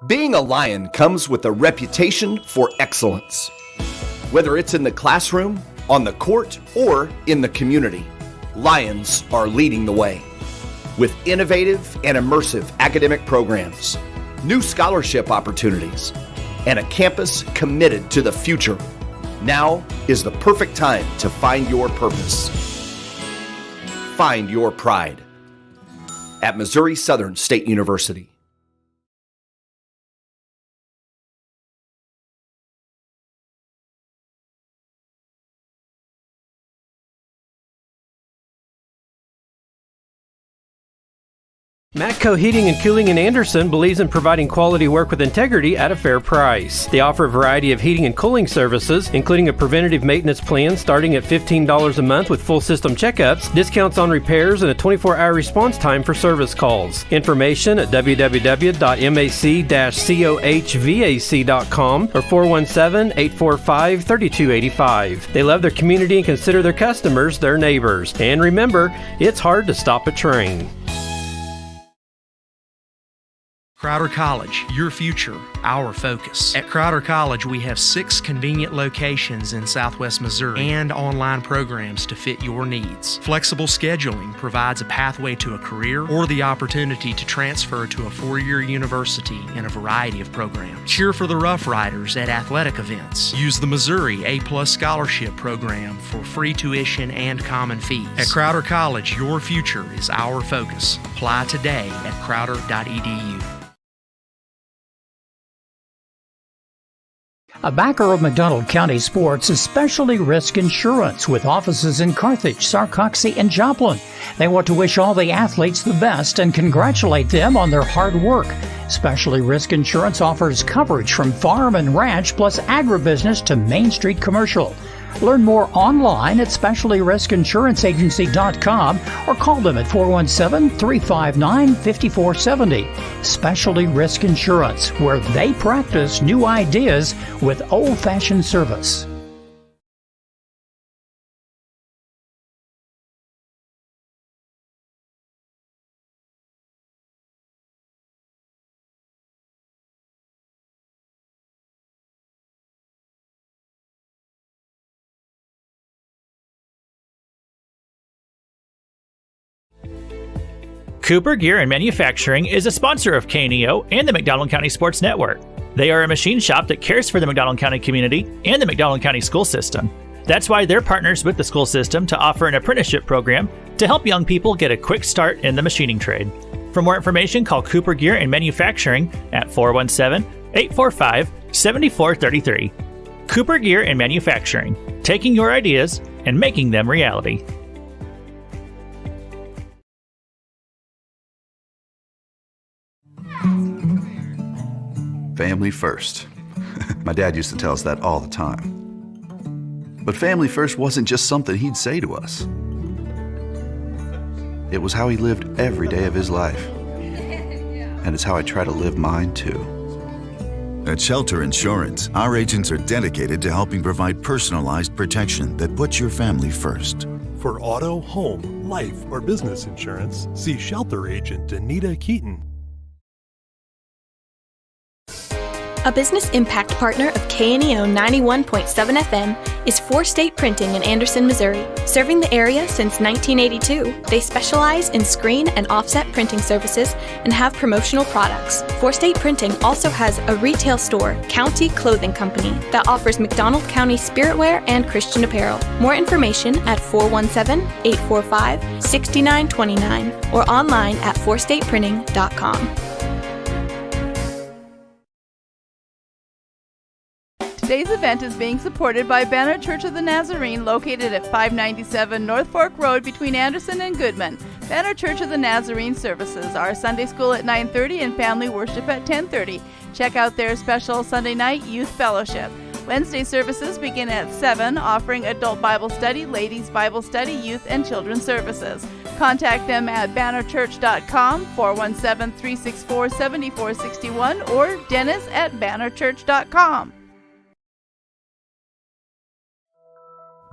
Speaker 13: Being a Lion comes with a reputation for excellence. Whether it's in the classroom, on the court, or in the community, Lions are leading the way. With innovative and immersive academic programs, new scholarship opportunities, and a campus committed to the future, now is the perfect time to find your purpose. Find your pride. at Missouri Southern State University.
Speaker 4: Matco Heating and Cooling in Anderson believes in providing quality work with integrity at a fair price. They offer a variety of heating and cooling services, including a preventative maintenance plan starting at $15 a month with full system checkups, discounts on repairs, and a 24-hour response time for service calls. Information at www.mac-cohvac.com or 417-845-3285. They love their community and consider their customers their neighbors. And remember, it's hard to stop a train.
Speaker 15: Crowder College, your future, our focus. At Crowder College, we have 6 convenient locations in Southwest Missouri and online programs to fit your needs. Flexible scheduling provides a pathway to a career or the opportunity to transfer to a 4-year university in a variety of programs. Cheer for the Rough Riders at athletic events. Use the Missouri A+ Scholarship Program for free tuition and common fees. At Crowder College, your future is our focus. Apply today at crowder.edu.
Speaker 10: A backer of McDonald County Sports is Specialty Risk Insurance with offices in Carthage, Sarcoxie, and Joplin. They want to wish all the athletes the best and congratulate them on their hard work. Specialty Risk Insurance offers coverage from farm and ranch plus agribusiness to Main Street commercial. Learn more online at specialtyriskinsuranceagency.com or call them at 417-359-5470. Specialty Risk Insurance, where they practice new ideas with old-fashioned service.
Speaker 20: Cooper Gear and Manufacturing is a sponsor of KNEO and the McDonald County Sports Network. They are a machine shop that cares for the McDonald County community and the McDonald County school system. That's why they're partners with the school system to offer an apprenticeship program to help young people get a quick start in the machining trade. For more information, call Cooper Gear and Manufacturing at 417-845-7433. Cooper Gear and Manufacturing, taking your ideas and making them reality.
Speaker 17: Family first. My dad used to tell us that all the time. But family first wasn't just something he'd say to us. It was how he lived every day of his life. And it's how I try to live mine too.
Speaker 18: At Shelter Insurance, our agents are dedicated to helping provide personalized protection that puts your family first.
Speaker 19: For auto, home, life, or business insurance, see Shelter Agent Anita Keaton.
Speaker 9: A business impact partner of KNEO 91.7 FM is 4-State Printing in Anderson, Missouri. Serving the area since 1982, they specialize in screen and offset printing services and have promotional products. 4-State Printing also has a retail store, County Clothing Company, that offers McDonald County spiritwear and Christian apparel. More information at 417-845-6929 or online at 4stateprinting.com.
Speaker 7: Today's event is being supported by Banner Church of the Nazarene, located at 597 North Fork Road between Anderson and Goodman. Banner Church of the Nazarene services are Sunday school at 9:30 and family worship at 10:30. Check out their special Sunday night youth fellowship. Wednesday services begin at 7, offering adult Bible study, ladies Bible study, youth and children's services. Contact them at bannerchurch.com, 417-364-7461, or Dennis at bannerchurch.com.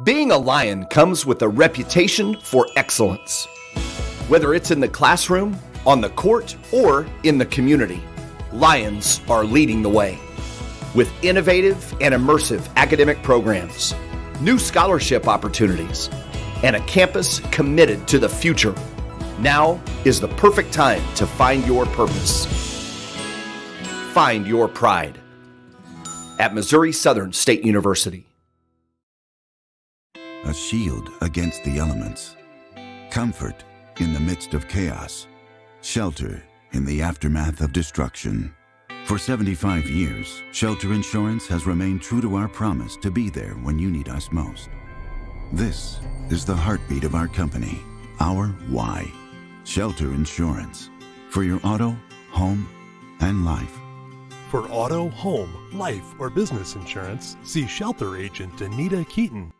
Speaker 13: Being a Lion comes with a reputation for excellence. Whether it's in the classroom, on the court, or in the community, Lions are leading the way. With innovative and immersive academic programs, new scholarship opportunities, and a campus committed to the future, now is the perfect time to find your purpose. Find your pride at Missouri Southern State University.
Speaker 18: A shield against the elements. Comfort in the midst of chaos. Shelter in the aftermath of destruction. For 75 years, Shelter Insurance has remained true to our promise to be there when you need us most. This is the heartbeat of our company, our why. Shelter Insurance. For your auto, home, and life.
Speaker 19: For auto, home, life, or business insurance, see Shelter Agent Anita Keaton.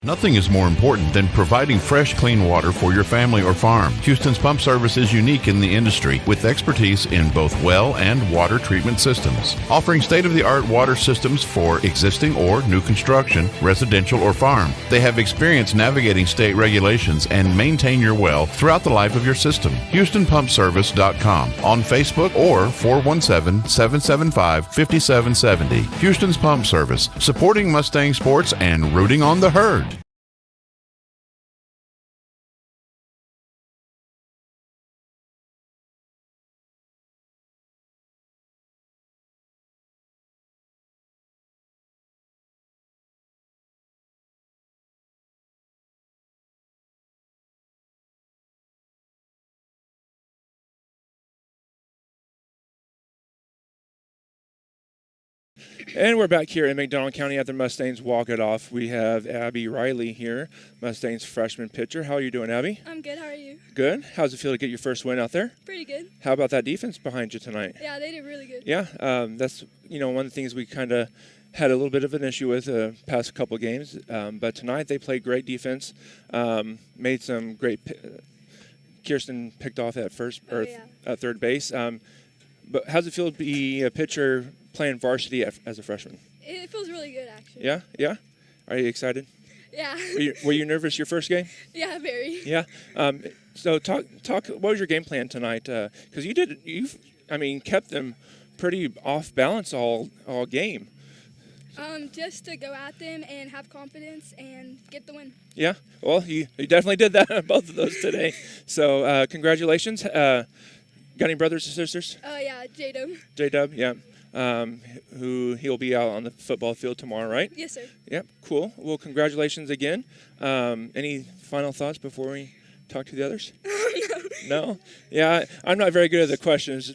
Speaker 8: Nothing is more important than providing fresh, clean water for your family or farm. Houston's Pump Service is unique in the industry with expertise in both well and water treatment systems, offering state-of-the-art water systems for existing or new construction, residential or farm. They have experience navigating state regulations and maintain your well throughout the life of your system. HoustonPumpService.com on Facebook or 417-775-5770. Houston's Pump Service, supporting Mustang sports and rooting on the herd.
Speaker 1: And we're back here in McDonald County at the Mustangs Walk It Off. We have Abby Riley here, Mustangs freshman pitcher. How are you doing, Abby?
Speaker 14: I'm good. How are you?
Speaker 1: Good. How's it feel to get your first win out there?
Speaker 14: Pretty good.
Speaker 1: How about that defense behind you tonight?
Speaker 14: Yeah, they did really good.
Speaker 1: Yeah, that's one of the things we kind of had a little bit of an issue with the past couple games. But tonight they played great defense, made some great. Kirsten picked off at third base. But how's it feel to be a pitcher playing varsity as a freshman?
Speaker 14: It feels really good, actually.
Speaker 1: Yeah, yeah. Are you excited?
Speaker 14: Yeah.
Speaker 1: Were you nervous your first game?
Speaker 14: Yeah, very.
Speaker 1: Yeah. So talk. What was your game plan tonight? Because you kept them pretty off balance all game.
Speaker 14: Just to go at them and have confidence and get the win.
Speaker 1: Yeah. Well, you definitely did that on both of those today. So congratulations. Got any brothers or sisters?
Speaker 14: Oh yeah, J-Dub.
Speaker 1: J-Dub, yeah. Who he'll be out on the football field tomorrow, right?
Speaker 14: Yes, sir.
Speaker 1: Yep, cool. Well, congratulations again. Any final thoughts before we talk to the others? No? Yeah, I'm not very good at the questions.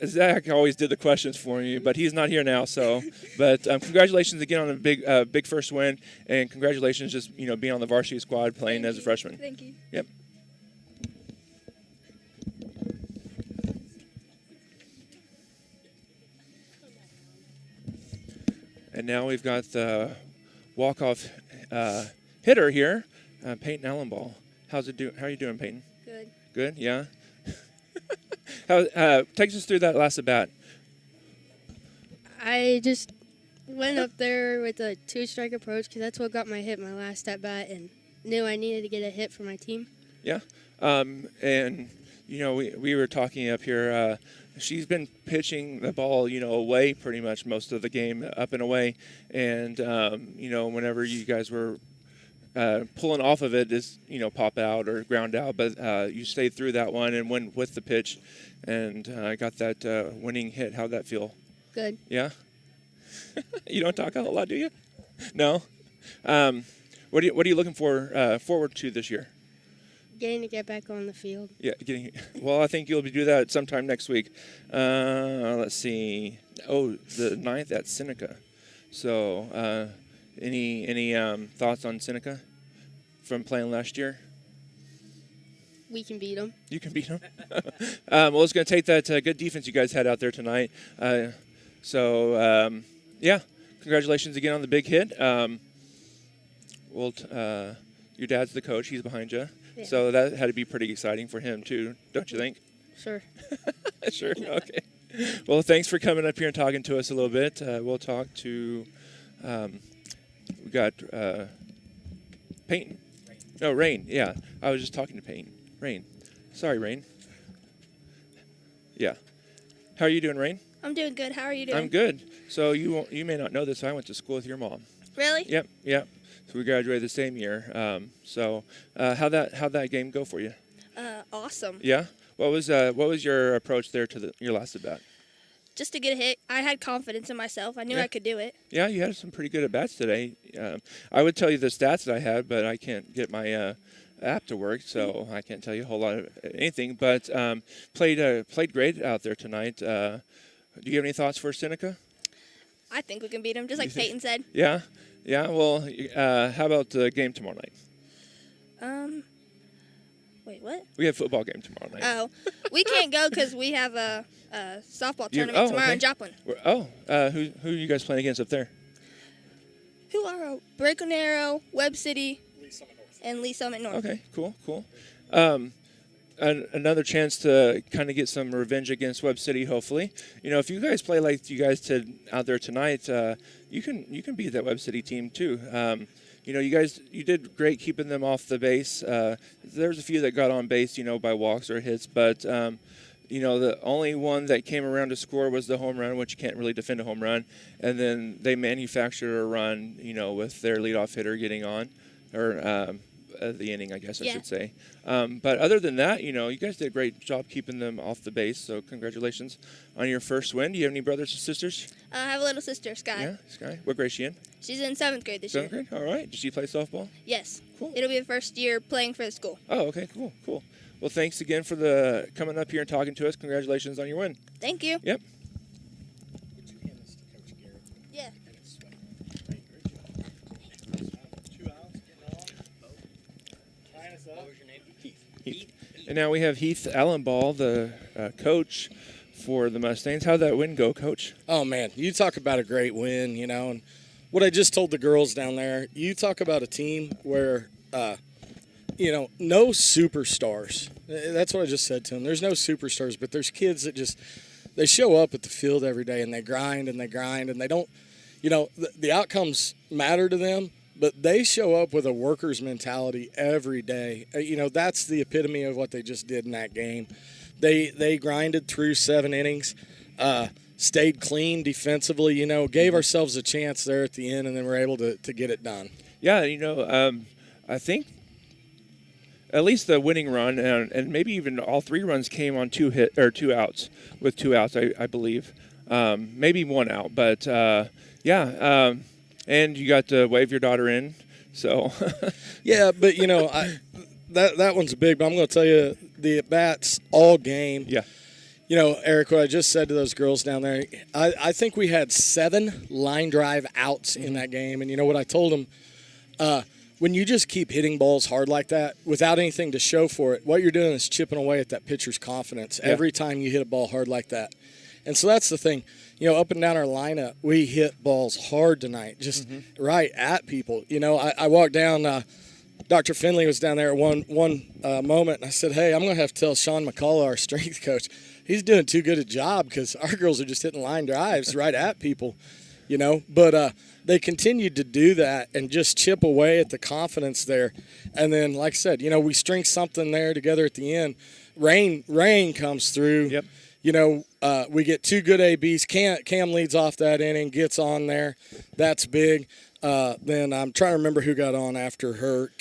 Speaker 1: Zach always did the questions for me, but he's not here now. But congratulations again on a big first win, and congratulations just being on the varsity squad playing as a freshman.
Speaker 14: Thank you.
Speaker 1: Yep. And now we've got the walk-off hitter here, Peyton Allenball. How are you doing, Peyton?
Speaker 14: Good.
Speaker 1: Good, yeah. Take us through that last at bat.
Speaker 21: I just went up there with a two-strike approach because that's what got my hit my last at bat, and knew I needed to get a hit for my team.
Speaker 1: Yeah, and we were talking up here. She's been pitching the ball, away pretty much most of the game, up and away. And, whenever you guys were pulling off of it, just, pop out or ground out. But you stayed through that one and went with the pitch and got that winning hit. How'd that feel?
Speaker 21: Good.
Speaker 1: Yeah? You don't talk a lot, do you? No? What are you looking forward to this year?
Speaker 21: Getting to get back on the field.
Speaker 1: Yeah, well, I think you'll do that sometime next week. Let's see. Oh, the 9th at Seneca. So, any thoughts on Seneca from playing last year?
Speaker 21: We can beat them.
Speaker 1: You can beat them. Well, it's going to take that good defense you guys had out there tonight. Yeah, congratulations again on the big hit. Your dad's the coach. He's behind you.
Speaker 21: Yeah.
Speaker 1: So that had to be pretty exciting for him, too, don't you think?
Speaker 21: Sure.
Speaker 1: Sure, okay. Well, thanks for coming up here and talking to us a little bit. We'll talk to, we got Peyton. No, Rain, yeah. I was just talking to Peyton. Rain. Sorry, Rain. Yeah. How are you doing, Rain?
Speaker 21: I'm doing good. How are you doing?
Speaker 1: I'm good. So you may not know this. I went to school with your mom.
Speaker 21: Really?
Speaker 1: Yep. So we graduated the same year. How'd that game go for you?
Speaker 21: Awesome.
Speaker 1: Yeah. What was your approach there to your last at bat?
Speaker 21: just to get a hit. I had confidence in myself. I knew I could do it.
Speaker 1: Yeah, you had some pretty good at-bats today. I would tell you the stats that I had, but I can't get my app to work, so I can't tell you a whole lot of anything. But played great out there tonight. Do you have any thoughts for Seneca?
Speaker 21: I think we can beat them, just like Peyton said.
Speaker 1: Yeah? Yeah, well, how about the game tomorrow night?
Speaker 21: Wait, what?
Speaker 1: We have a football game tomorrow night.
Speaker 21: Oh, we can't go because we have a softball tournament tomorrow in Joplin.
Speaker 1: Who are you guys playing against up there?
Speaker 21: Who are Breaker Narrow, Webb City, and Lee Summit North.
Speaker 1: Okay, cool. Another chance to kind of get some revenge against Webb City, hopefully. You know, if you guys play like you guys did out there tonight, you can beat that Webb City team too. You know, you did great keeping them off the base. There's a few that got on base, you know, by walks or hits, but you know, the only one that came around to score was the home run, which you can't really defend a home run. And then they manufactured a run, you know, with their leadoff hitter getting on, or the inning, I guess I should say. But other than that, you know, you guys did a great job keeping them off the base. So congratulations on your first win. Do you have any brothers or sisters?
Speaker 21: I have a little sister, Sky.
Speaker 1: Yeah, Sky. What grade is she in?
Speaker 21: She's in 7th grade this year.
Speaker 1: 7th grade? All right. Does she play softball?
Speaker 21: Yes.
Speaker 1: Cool.
Speaker 21: It'll be the first year playing for the school.
Speaker 1: Oh, okay. Cool. Well, thanks again for coming up here and talking to us. Congratulations on your win.
Speaker 21: Thank you.
Speaker 1: Yep.
Speaker 21: Yeah.
Speaker 1: Heath. And now we have Heath Allenball, the coach for the Mustangs. How'd that win go, Coach?
Speaker 12: Oh, man, you talk about a great win, you know. And what I just told the girls down there, you talk about a team where, you know, no superstars. That's what I just said to them. There's no superstars, but there's kids that they show up at the field every day and they grind and they don't, you know, the outcomes matter to them. But they show up with a worker's mentality every day. You know, that's the epitome of what they just did in that game. They grinded through 7 innings, stayed clean defensively, you know, gave ourselves a chance there at the end, and then we're able to get it done.
Speaker 1: Yeah, you know, I think at least the winning run and maybe even all 3 runs came on 2 outs, with 2 outs, I believe. Maybe 1 out, but yeah. And you got to wave your daughter in, so.
Speaker 12: Yeah, but, you know, that one's big, but I'm going to tell you, the at-bats all game.
Speaker 1: Yeah.
Speaker 12: You know, Eric, what I just said to those girls down there, I think we had 7 line drive outs in that game. And you know what I told them? When you just keep hitting balls hard like that without anything to show for it, what you're doing is chipping away at that pitcher's confidence every time you hit a ball hard like that. And so that's the thing. You know, up and down our lineup, we hit balls hard tonight, just right at people. You know, I walked down, Dr. Finley was down there at one moment, and I said, hey, I'm going to have to tell Sean McCullough, our strength coach, he's doing too good a job because our girls are just hitting line drives right at people, you know. But they continued to do that and just chip away at the confidence there. And then, like I said, you know, we string something there together at the end. Rain comes through.
Speaker 1: Yep.
Speaker 12: You know, we get 2 good ABs. Cam leads off that inning, gets on there. That's big. Then I'm trying to remember who got on after her.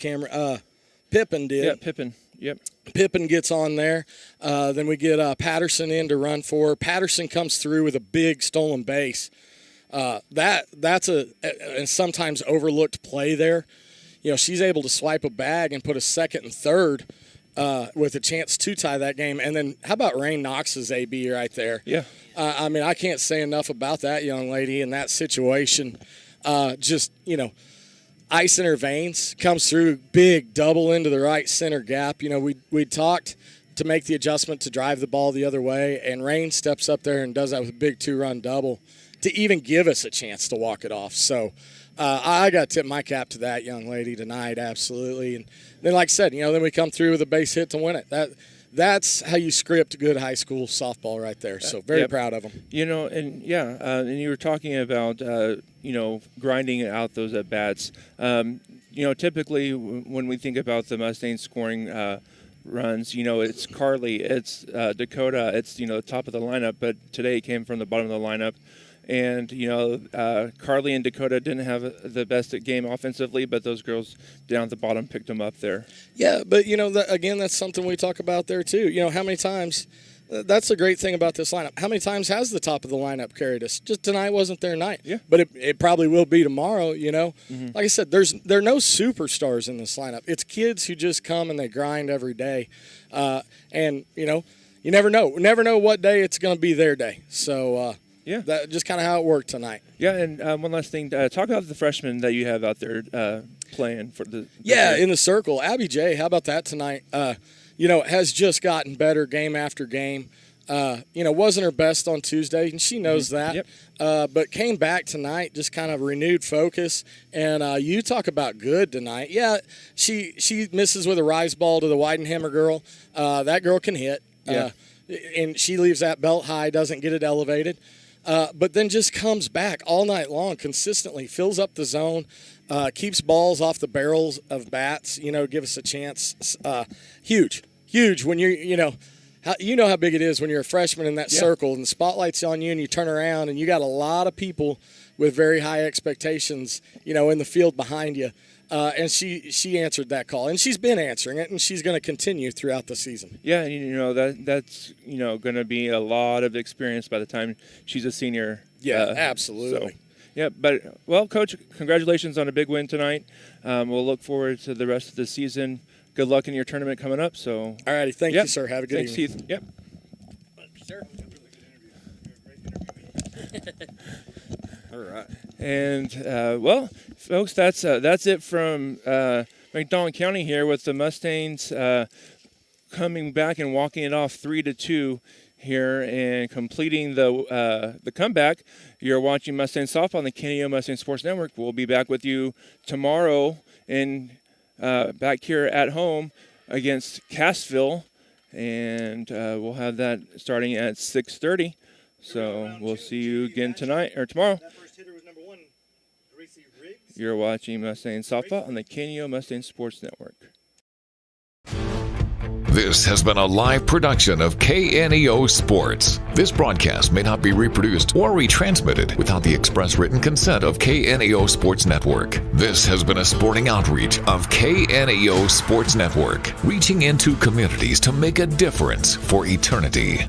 Speaker 12: Pippin did.
Speaker 1: Yeah, Pippin. Yep.
Speaker 12: Pippin gets on there. Then we get Patterson in to run for. Patterson comes through with a big stolen base. That's a sometimes overlooked play there. You know, she's able to swipe a bag and put a second and third. With a chance to tie that game. And then how about Rain Knox's AB right there?
Speaker 1: Yeah.
Speaker 12: I mean, I can't say enough about that young lady in that situation. Just, you know, ice in her veins, comes through, big double into the right center gap. You know, we talked to make the adjustment to drive the ball the other way, and Rain steps up there and does that with a big 2-run double to even give us a chance to walk it off. So I got to tip my cap to that young lady tonight, absolutely. And then, like I said, you know, then we come through with a base hit to win it. That's how you script good high school softball right there. So very proud of them.
Speaker 1: You know, and and you were talking about, you know, grinding out those at bats. You know, typically when we think about the Mustangs scoring runs, you know, it's Carly, it's Dakota, it's, you know, the top of the lineup, but today it came from the bottom of the lineup. And, you know, Carly and Dakota didn't have the best game offensively, but those girls down at the bottom picked them up there.
Speaker 12: Yeah, but, you know, again, that's something we talk about there, too. You know, how many times, that's the great thing about this lineup. How many times has the top of the lineup carried us? Just tonight wasn't their night.
Speaker 1: Yeah.
Speaker 12: But it probably will be tomorrow, you know.
Speaker 1: Mhm.
Speaker 12: Like I said, there are no superstars in this lineup. It's kids who just come and they grind every day. And, you know, you never know. Never know what day it's going to be their day. So,
Speaker 1: yeah,
Speaker 12: that just kind of how it worked tonight.
Speaker 1: Yeah, and one last thing. Talk about the freshmen that you have out there playing for the
Speaker 12: Yeah, in the circle. Abby J, how about that tonight? You know, has just gotten better game after game. You know, wasn't her best on Tuesday, and she knows that.
Speaker 1: Yep.
Speaker 12: But came back tonight, just kind of renewed focus. And you talk about good tonight. Yeah, she misses with a rise ball to the Weidenhammer girl. That girl can hit.
Speaker 1: Yeah.
Speaker 12: And she leaves that belt high, doesn't get it elevated. But then just comes back all night long consistently, fills up the zone, keeps balls off the barrels of bats, you know, give us a chance. Huge when you know how big it is when you're a freshman in that circle and the spotlight's on you and you turn around and you got a lot of people with very high expectations, you know, in the field behind you. And she answered that call, and she's been answering it, and she's going to continue throughout the season.
Speaker 1: Yeah, you know that's you know going to be a lot of experience by the time she's a senior.
Speaker 12: Yeah, absolutely.
Speaker 1: So, yeah, but well, Coach, congratulations on a big win tonight. We'll look forward to the rest of the season. Good luck in your tournament coming up. So,
Speaker 12: all righty, thank you, sir. Have a good
Speaker 1: Thanks,
Speaker 12: evening.
Speaker 1: Heath. Yep.
Speaker 6: Sir. All right.
Speaker 1: And well, folks, that's it from McDonald County here with the Mustangs coming back and walking it off 3-2 here and completing the comeback. You're watching Mustang Softball on the KNEO Mustang Sports Network. We'll be back with you tomorrow in back here at home against Cassville, and we'll have that starting at 6:30. So we'll see you again tonight or tomorrow. You're watching Mustang Softball on the KNEO Mustang Sports Network.
Speaker 2: This has been a live production of KNEO Sports. This broadcast may not be reproduced or retransmitted without the express written consent of KNEO Sports Network. This has been a sporting outreach of KNEO Sports Network, reaching into communities to make a difference for eternity.